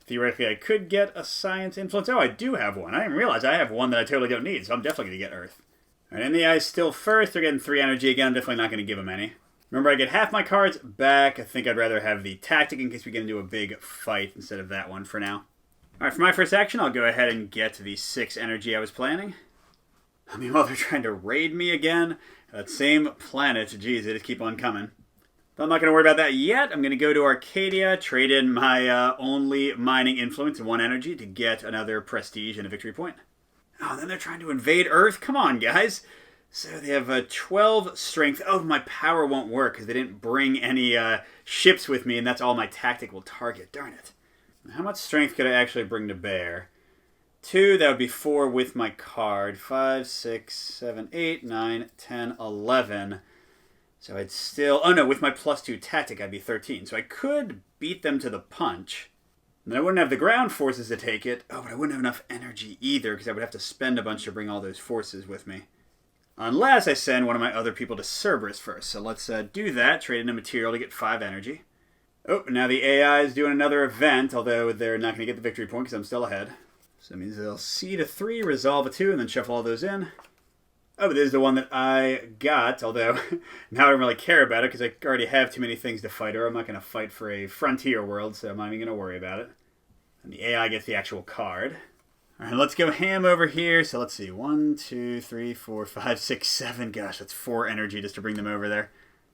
theoretically I could get a science influence. Oh, I do have one. I didn't realize I have one that I totally don't need, so I'm definitely going to get Earth. Alright, and the AI's still first. They're getting 3 energy again. I'm definitely not going to give them any. Remember, I get half my cards back. I think I'd rather have the tactic in case we get into a big fight instead of that one for now. Alright, for my first action, I'll go ahead and get the 6 energy I was planning. Meanwhile, they're trying to raid me again. That same planet. Jeez, they just keep on coming. But I'm not going to worry about that yet. I'm going to go to Arcadia, trade in my only mining influence and 1 energy to get another prestige and a victory point. Oh, and then they're trying to invade Earth. Come on, guys. So they have 12 strength. Oh, my power won't work because they didn't bring any ships with me, and that's all my tactic will target. Darn it. How much strength could I actually bring to bear? 2, that would be 4 with my card. 5, 6, 7, 8, 9, 10, 11. So I'd still... Oh, no, with my +2 tactic, I'd be 13. So I could beat them to the punch. And then I wouldn't have the ground forces to take it. Oh, but I wouldn't have enough energy either because I would have to spend a bunch to bring all those forces with me. Unless I send one of my other people to Cerberus first. So let's do that. Trade in a material to get 5 energy. Oh, now the AI is doing another event, although they're not going to get the victory point because I'm still ahead. So that means they'll seed a 3, resolve a 2, and then shuffle all those in. Oh, but this is the one that I got, although now I don't really care about it because I already have too many things to fight, or I'm not going to fight for a frontier world, so I'm not even going to worry about it. And the AI gets the actual card. All right, let's go ham over here. So let's see. 1, 2, 3, 4, 5, 6, 7. Gosh, that's 4 energy just to bring them over there.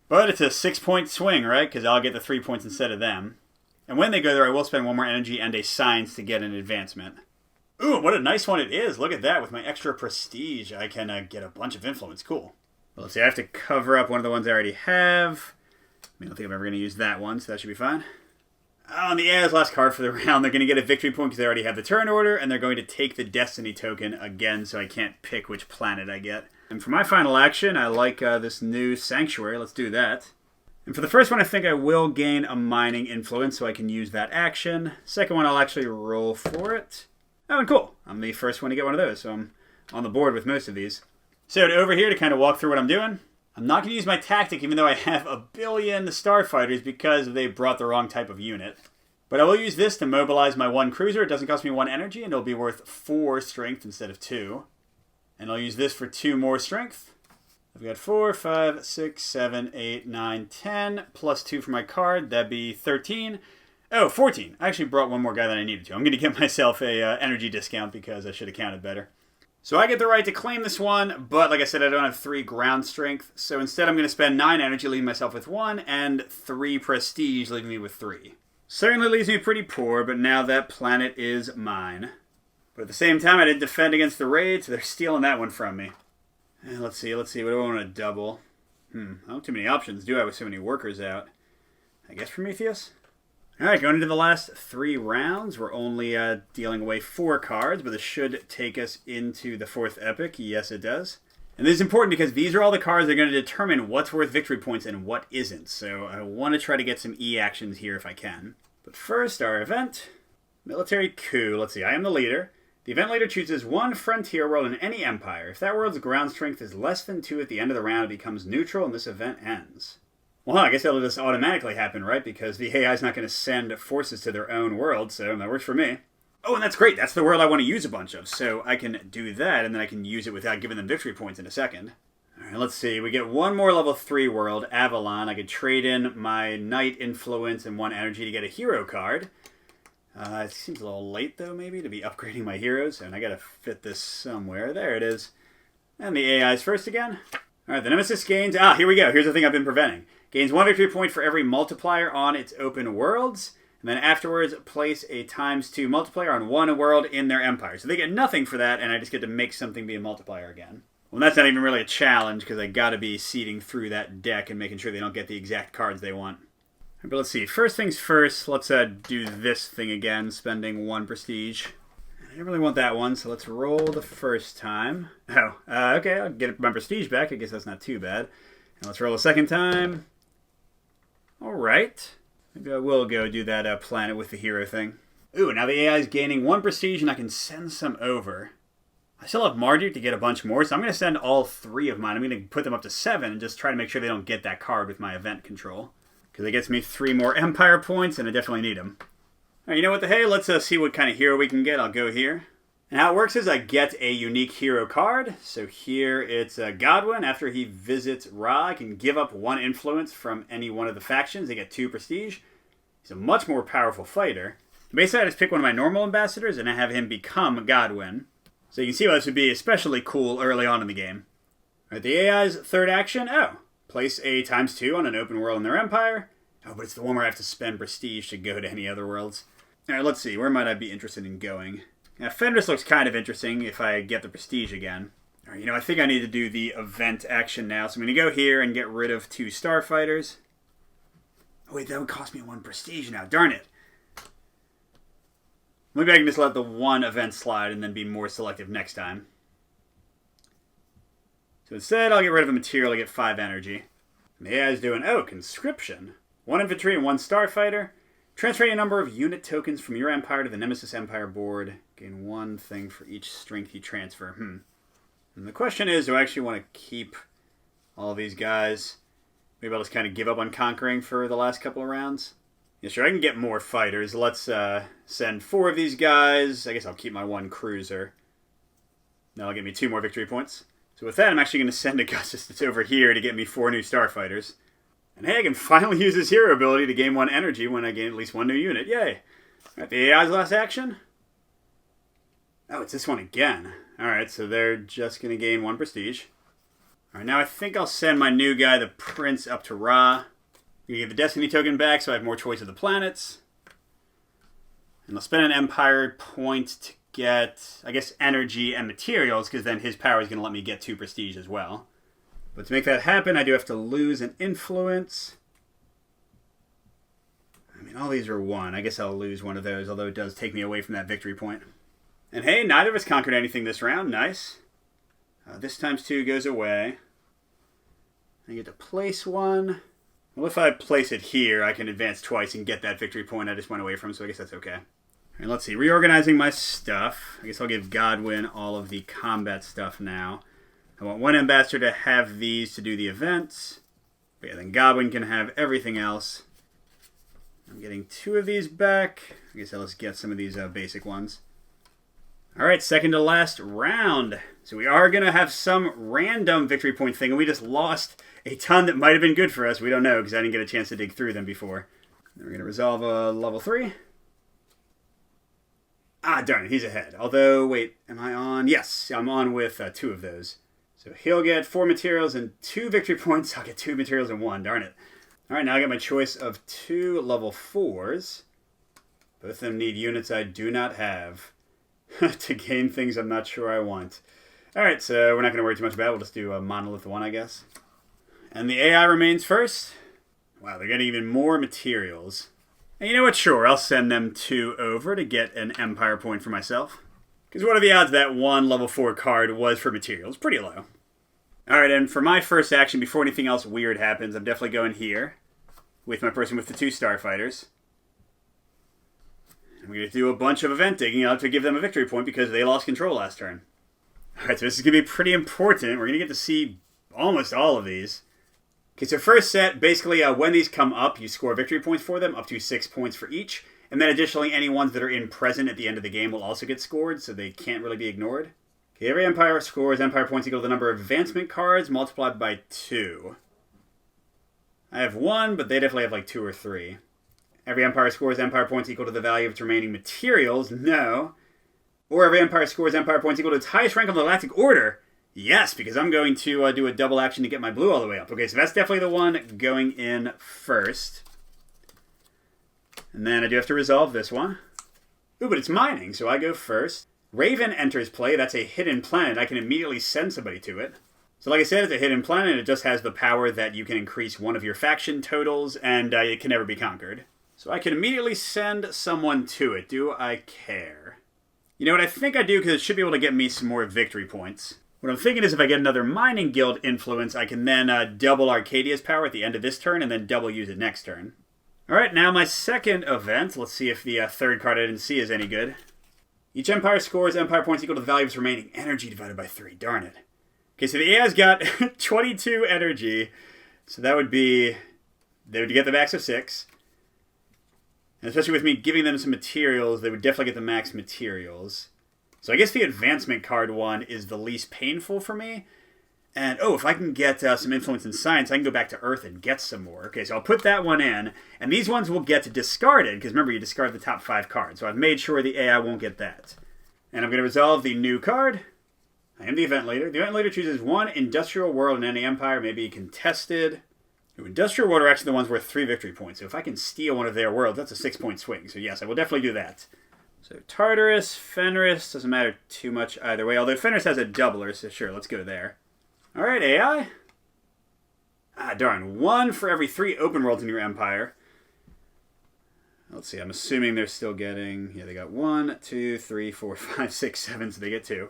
But it's a 6-point swing, right? Because I'll get the 3 points instead of them. And when they go there, I will spend 1 more energy and a science to get an advancement. Ooh, what a nice one it is. Look at that. With my extra prestige, I can get a bunch of influence. Cool. Well, let's see. I have to cover up one of the ones I already have. I don't think I'm ever going to use that one, so that should be fine. Oh, and the AI's last card for the round. They're going to get a victory point because they already have the turn order, and they're going to take the Destiny token again, so I can't pick which planet I get. And for my final action, I like this new Sanctuary. Let's do that. And for the first one, I think I will gain a mining influence, so I can use that action. Second one, I'll actually roll for it. Oh, and cool. I'm the first one to get one of those, so I'm on the board with most of these. So over here to kind of walk through what I'm doing. I'm not going to use my tactic, even though I have a billion starfighters because they brought the wrong type of unit. But I will use this to mobilize my 1 cruiser. It doesn't cost me 1 energy, and it'll be worth 4 strength instead of 2. And I'll use this for 2 more strength. I've got 4, 5, 6, 7, 8, 9, 10, plus 2 for my card. That'd be 13. Oh, 14. I actually brought 1 more guy than I needed to. I'm going to give myself a energy discount because I should have counted better. So I get the right to claim this one, but like I said, I don't have 3 ground strength. So instead I'm going to spend 9 energy, leaving myself with 1, and 3 prestige, leaving me with 3. Certainly leaves me pretty poor, but now that planet is mine. But at the same time, I didn't defend against the raid, so they're stealing that one from me. And let's see, what do I want to double? I don't have too many options, do I, with so many workers out? I guess Prometheus? Alright, going into the last 3 rounds, we're only dealing away 4 cards, but this should take us into the 4th epic. Yes, it does. And this is important because these are all the cards that are going to determine what's worth victory points and what isn't. So I want to try to get some E actions here if I can. But first, our event. Military coup. Let's see, I am the leader. The event leader chooses 1 frontier world in any empire. If that world's ground strength is less than 2 at the end of the round, it becomes neutral and this event ends. Well, I guess that'll just automatically happen, right? Because the AI is not going to send forces to their own world, so that works for me. Oh, and that's great. That's the world I want to use a bunch of, so I can do that, and then I can use it without giving them victory points in a second. All right, let's see. We get 1 more level 3 world, Avalon. I could trade in my Knight influence and 1 energy to get a hero card. It seems a little late, though, maybe, to be upgrading my heroes, and I got to fit this somewhere. There it is. And the AI's first again. All right, the Nemesis gains... here we go. Here's the thing I've been preventing. Gains 1 victory point for every multiplier on its open worlds. And then afterwards, place a ×2 multiplier on 1 world in their empire. So they get nothing for that, and I just get to make something be a multiplier again. Well, that's not even really a challenge, because I got to be seeding through that deck and making sure they don't get the exact cards they want. But let's see. First things first, let's do this thing again, spending 1 prestige. I didn't really want that one, so let's roll the first time. Okay, I'll get my prestige back. I guess that's not too bad. And let's roll a second time. Alright. Maybe I will go do that planet with the hero thing. Ooh, now the AI is gaining 1 prestige and I can send some over. I still have Marduk to get a bunch more, so I'm going to send all 3 of mine. I'm going to put them up to 7 and just try to make sure they don't get that card with my event control. Because it gets me 3 more Empire points and I definitely need them. Alright, you know what the hey? Let's see what kind of hero we can get. I'll go here. And how it works is I get a unique hero card. So here it's Godwin. After he visits Ra, I can give up 1 influence from any one of the factions. They get 2 prestige. He's a much more powerful fighter. Basically, I just pick one of my normal ambassadors and I have him become Godwin. So you can see why this would be especially cool early on in the game. Alright, the AI's third action, place a ×2 on an open world in their empire. Oh, but it's the one where I have to spend prestige to go to any other worlds. Alright, let's see, where might I be interested in going? Now, Fenris looks kind of interesting if I get the prestige again. Alright, I think I need to do the event action now, so I'm going to go here and get rid of 2 starfighters. Oh wait, that would cost me 1 prestige now, darn it. Maybe I can just let the 1 event slide and then be more selective next time. So instead, I'll get rid of a material to get 5 energy. And the AI is doing, conscription. 1 infantry and 1 starfighter. Transferring a number of unit tokens from your empire to the Nemesis Empire board. Gain 1 thing for each strength you transfer. And the question is, do I actually want to keep all of these guys? Maybe I'll just kind of give up on conquering for the last couple of rounds. Yeah, sure, I can get more fighters. Let's send 4 of these guys. I guess I'll keep my 1 cruiser. That'll give me 2 more victory points. So with that, I'm actually going to send Augustus that's over here to get me 4 new starfighters. And hey, I can finally use his hero ability to gain 1 energy when I gain at least 1 new unit. Yay! Alright, the AI's last action. Oh, it's this one again. Alright, so they're just going to gain 1 prestige. Alright, now I think I'll send my new guy, the Prince, up to Ra. I'm going to give the Destiny token back so I have more choice of the planets. And I'll spend an Empire point to get, I guess, energy and materials, because then his power is going to let me get 2 prestige as well. But to make that happen, I do have to lose an influence. I mean, all these are 1. I guess I'll lose one of those, although it does take me away from that victory point. And hey, neither of us conquered anything this round. Nice. This ×2 goes away. I get to place 1. Well, if I place it here, I can advance twice and get that victory point I just went away from, so I guess that's okay. And let's see, reorganizing my stuff. I guess I'll give Godwin all of the combat stuff now. I want 1 ambassador to have these to do the events. But yeah, then Godwin can have everything else. I'm getting 2 of these back. I guess let's get some of these basic ones. Alright, second to last round. So we are going to have some random victory point thing, and we just lost a ton that might have been good for us. We don't know, because I didn't get a chance to dig through them before. Then we're going to resolve a level 3. Ah, darn it, he's ahead. Although, wait, am I on? Yes, I'm on with 2 of those. So he'll get 4 materials and 2 victory points. I'll get 2 materials and 1, darn it. Alright, now I get my choice of 2 level 4s. Both of them need units I do not have. To gain things I'm not sure I want. Alright, so we're not going to worry too much about it. We'll just do a monolith 1, I guess. And the AI remains first. Wow, they're getting even more materials. And you know what? Sure, I'll send them 2 over to get an Empire point for myself. Because what are the odds that 1 level 4 card was for materials? Pretty low. Alright, and for my first action, before anything else weird happens, I'm definitely going here with my person with the 2 starfighters. I'm going to do a bunch of event digging. I'll have to give them a victory point because they lost control last turn. Alright, so this is going to be pretty important. We're going to get to see almost all of these. Okay, so first set, basically when these come up, you score victory points for them, up to 6 points for each. And then additionally, any ones that are in present at the end of the game will also get scored, so they can't really be ignored. Okay, every Empire scores Empire points equal to the number of advancement cards multiplied by 2. I have 1, but they definitely have like 2 or 3. Every Empire scores Empire points equal to the value of its remaining materials. No. Or every Empire scores Empire points equal to its highest rank on the Galactic Order. Yes, because I'm going to do a double action to get my blue all the way up. Okay, so that's definitely the one going in first. And then I do have to resolve this one. Ooh, but it's mining, so I go first. Raven enters play. That's a hidden planet. I can immediately send somebody to it. So like I said, it's a hidden planet. It just has the power that you can increase one of your faction totals, and it can never be conquered. So I can immediately send someone to it. Do I care? You know what, I think I do, because it should be able to get me some more victory points. What I'm thinking is if I get another Mining Guild influence, I can then double Arcadia's power at the end of this turn, and then double use it next turn. Alright, now my second event. Let's see if the third card I didn't see is any good. Each Empire scores Empire points equal to the value of its remaining energy divided by 3. Darn it. Okay, so the AI's got 22 energy. So that would be... they would get the max of 6. And especially with me giving them some materials, they would definitely get the max materials. So I guess the advancement card one is the least painful for me. And, oh, if I can get some influence in science, I can go back to Earth and get some more. Okay, so I'll put that one in. And these ones will get discarded, because remember, you discard the top 5 cards. So I've made sure the AI won't get that. And I'm going to resolve the new card. I am the event leader. The event leader chooses one industrial world in any empire, may be contested. Ooh, industrial world are actually the ones worth 3 victory points. So if I can steal one of their worlds, that's a 6-point swing. So yes, I will definitely do that. So Tartarus, Fenris, doesn't matter too much either way. Although Fenris has a doubler, so sure, let's go there. Alright, AI. Ah, darn. 1 for every 3 open worlds in your empire. Let's see, I'm assuming they're still getting... Yeah, they got 1, 2, 3, 4, 5, 6, 7, so they get 2.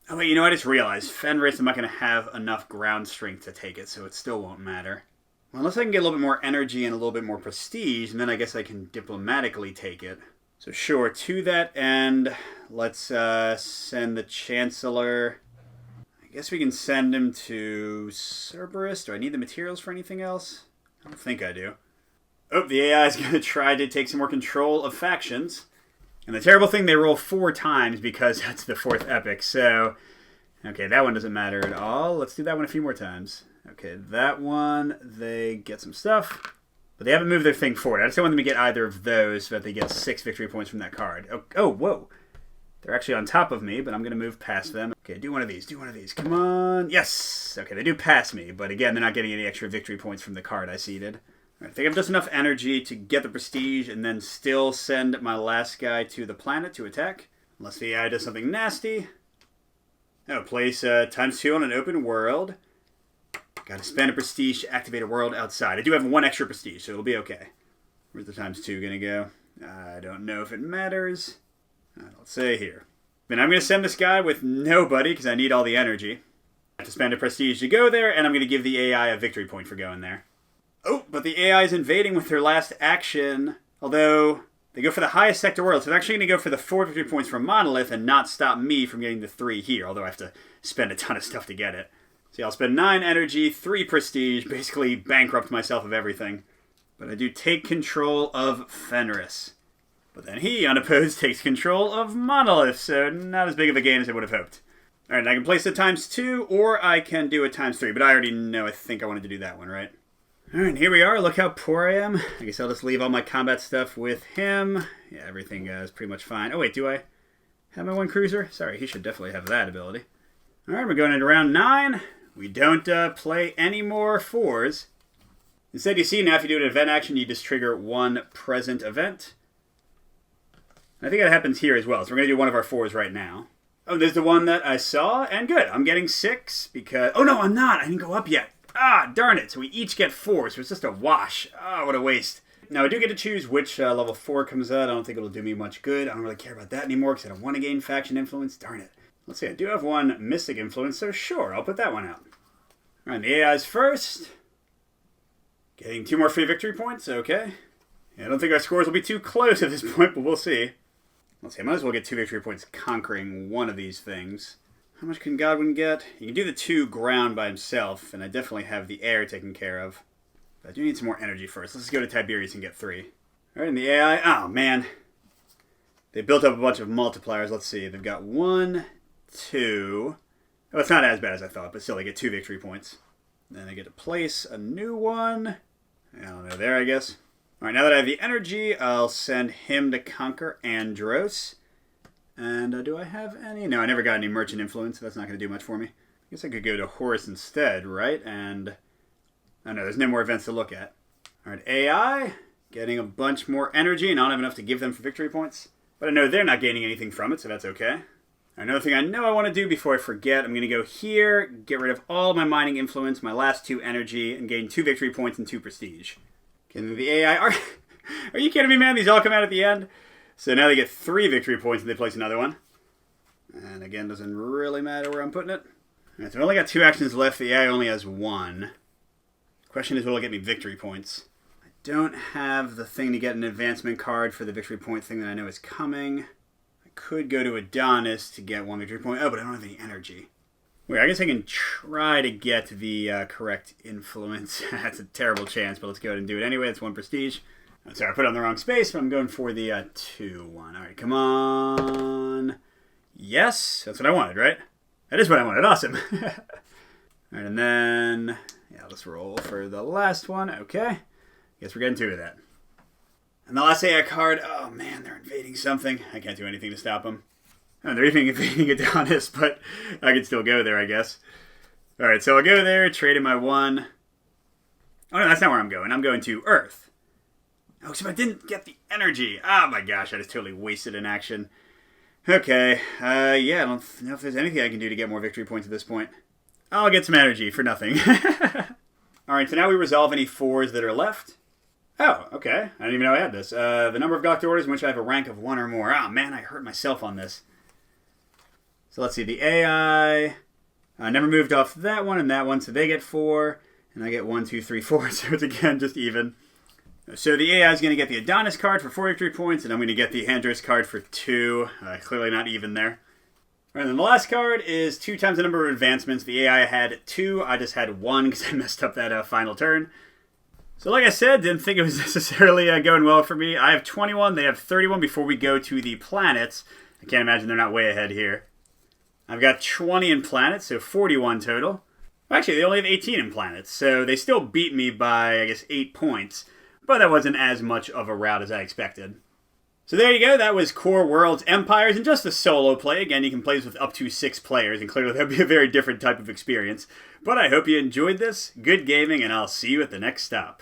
Oh, wait, you know what? I just realized. Fenris, I'm not going to have enough ground strength to take it, so it still won't matter. Well, unless I can get a little bit more energy and a little bit more prestige, and then I guess I can diplomatically take it. So sure, to that end, let's send the Chancellor... I guess we can send him to Cerberus. Do I need the materials for anything else? I don't think I do. Oh, the AI is going to try to take some more control of factions. And the terrible thing, they roll 4 times because that's the 4th epic. So, okay, that one doesn't matter at all. Let's do that one a few more times. Okay, that one, they get some stuff. But they haven't moved their thing forward. I just don't want them to get either of those so that they get 6 victory points from that card. Oh, whoa. They're actually on top of me, but I'm going to move past them. Okay, do one of these. Do one of these. Come on. Yes. Okay, they do pass me. But again, they're not getting any extra victory points from the card I seeded. I think I have just enough energy to get the prestige and then still send my last guy to the planet to attack. Unless the AI does something nasty. Oh, place ×2 on an open world. Got to spend a prestige to activate a world outside. I do have 1 extra prestige, so it'll be okay. Where's the ×2 going to go? I don't know if it matters. Let's say here. And I'm going to send this guy with nobody because I need all the energy. I have to spend a prestige to go there, and I'm going to give the AI a victory point for going there. Oh, but the AI is invading with their last action, although they go for the highest sector world, so they're actually going to go for the 4 victory points from Monolith and not stop me from getting the 3 here, although I have to spend a ton of stuff to get it. See, I'll spend 9 energy, 3 prestige, basically bankrupt myself of everything. But I do take control of Fenris. But then he, unopposed, takes control of Monolith, so not as big of a gain as I would have hoped. Alright, I can place it ×2, or I can do it ×3, but I already know, I think I wanted to do that one, right? Alright, here we are. Look how poor I am. I guess I'll just leave all my combat stuff with him. Yeah, everything is pretty much fine. Oh wait, do I have my 1 cruiser? Sorry, he should definitely have that ability. Alright, we're going into round 9. We don't play any more 4s. Instead, you see now if you do an event action, you just trigger 1 present event. I think that happens here as well, so we're going to do one of our 4s right now. Oh, there's the one that I saw, and good. I'm getting 6 because... Oh no, I'm not! I didn't go up yet. Ah, darn it. So we each get 4, so it's just a wash. Ah, what a waste. Now, I do get to choose which level 4 comes out. I don't think it'll do me much good. I don't really care about that anymore because I don't want to gain faction influence. Darn it. Let's see, I do have 1 mystic influence, so sure, I'll put that one out. Alright, the AI's first. Getting 2 more free victory points, okay. Yeah, I don't think our scores will be too close at this point, but we'll see. Let's see, I might as well get 2 victory points conquering one of these things. How much can Godwin get? He can do the 2 ground by himself, and I definitely have the air taken care of. But I do need some more energy first. Let's go to Tiberius and get 3. Alright, and the AI... Oh, man. They built up a bunch of multipliers. Let's see. They've got 1, 2... Oh, it's not as bad as I thought, but still, they get 2 victory points. Then I get to place a new one. I don't know, there, I guess. Alright, now that I have the energy, I'll send him to conquer Andros. And do I have any? No, I never got any merchant influence, so that's not going to do much for me. I guess I could go to Horus instead, right? And, oh no, there's no more events to look at. Alright, AI, getting a bunch more energy, and I don't have enough to give them for victory points. But I know they're not gaining anything from it, so that's okay. Another thing I know I want to do before I forget, I'm going to go here, get rid of all my mining influence, my last 2 energy, and gain 2 victory points and 2 prestige. Can the AI... Are you kidding me, man? These all come out at the end? So now they get 3 victory points and they place another one. And again, doesn't really matter where I'm putting it. Alright, so I've only got 2 actions left. The AI only has 1. The question is, will it get me victory points? I don't have the thing to get an advancement card for the victory point thing that I know is coming. I could go to Adonis to get 1 victory point. Oh, but I don't have any energy. Wait, I guess I can try to get the correct influence. That's a terrible chance, but let's go ahead and do it anyway. That's 1 prestige. I'm sorry, I put it on the wrong space, but I'm going for the 2 one. All right, come on. Yes, that's what I wanted, right? That is what I wanted. Awesome. All right, and then, yeah, let's roll for the last one. Okay. Guess we're getting 2 of that. And the last AI card, oh man, they're invading something. I can't do anything to stop them. Oh, they're even being Adonis, but I can still go there, I guess. Alright, so I'll go there, trade in my 1. Oh no, that's not where I'm going. I'm going to Earth. Oh, so I didn't get the energy. Oh my gosh, I just totally wasted an action. Okay, yeah, I don't know if there's anything I can do to get more victory points at this point. I'll get some energy for nothing. Alright, so now we resolve any 4s that are left. Oh, okay. I didn't even know I had this. The number of Galactic orders in which I have a rank of 1 or more. Oh man, I hurt myself on this. So let's see, the AI... never moved off that one and that one, so they get 4. And I get 1, 2, 3, 4, so it's again just even. So the AI is going to get the Adonis card for 4 victory points, and I'm going to get the Andros card for 2. Clearly not even there. All right, and then the last card is 2 times the number of advancements. The AI had 2, I just had 1 because I messed up that final turn. So like I said, didn't think it was necessarily going well for me. I have 21, they have 31 before we go to the planets. I can't imagine they're not way ahead here. I've got 20 in planets, so 41 total. Actually, they only have 18 in planets, so they still beat me by, I guess, 8 points. But that wasn't as much of a rout as I expected. So there you go, that was Core Worlds Empires, and just a solo play. Again, you can play this with up to 6 players, and clearly that would be a very different type of experience. But I hope you enjoyed this, good gaming, and I'll see you at the next stop.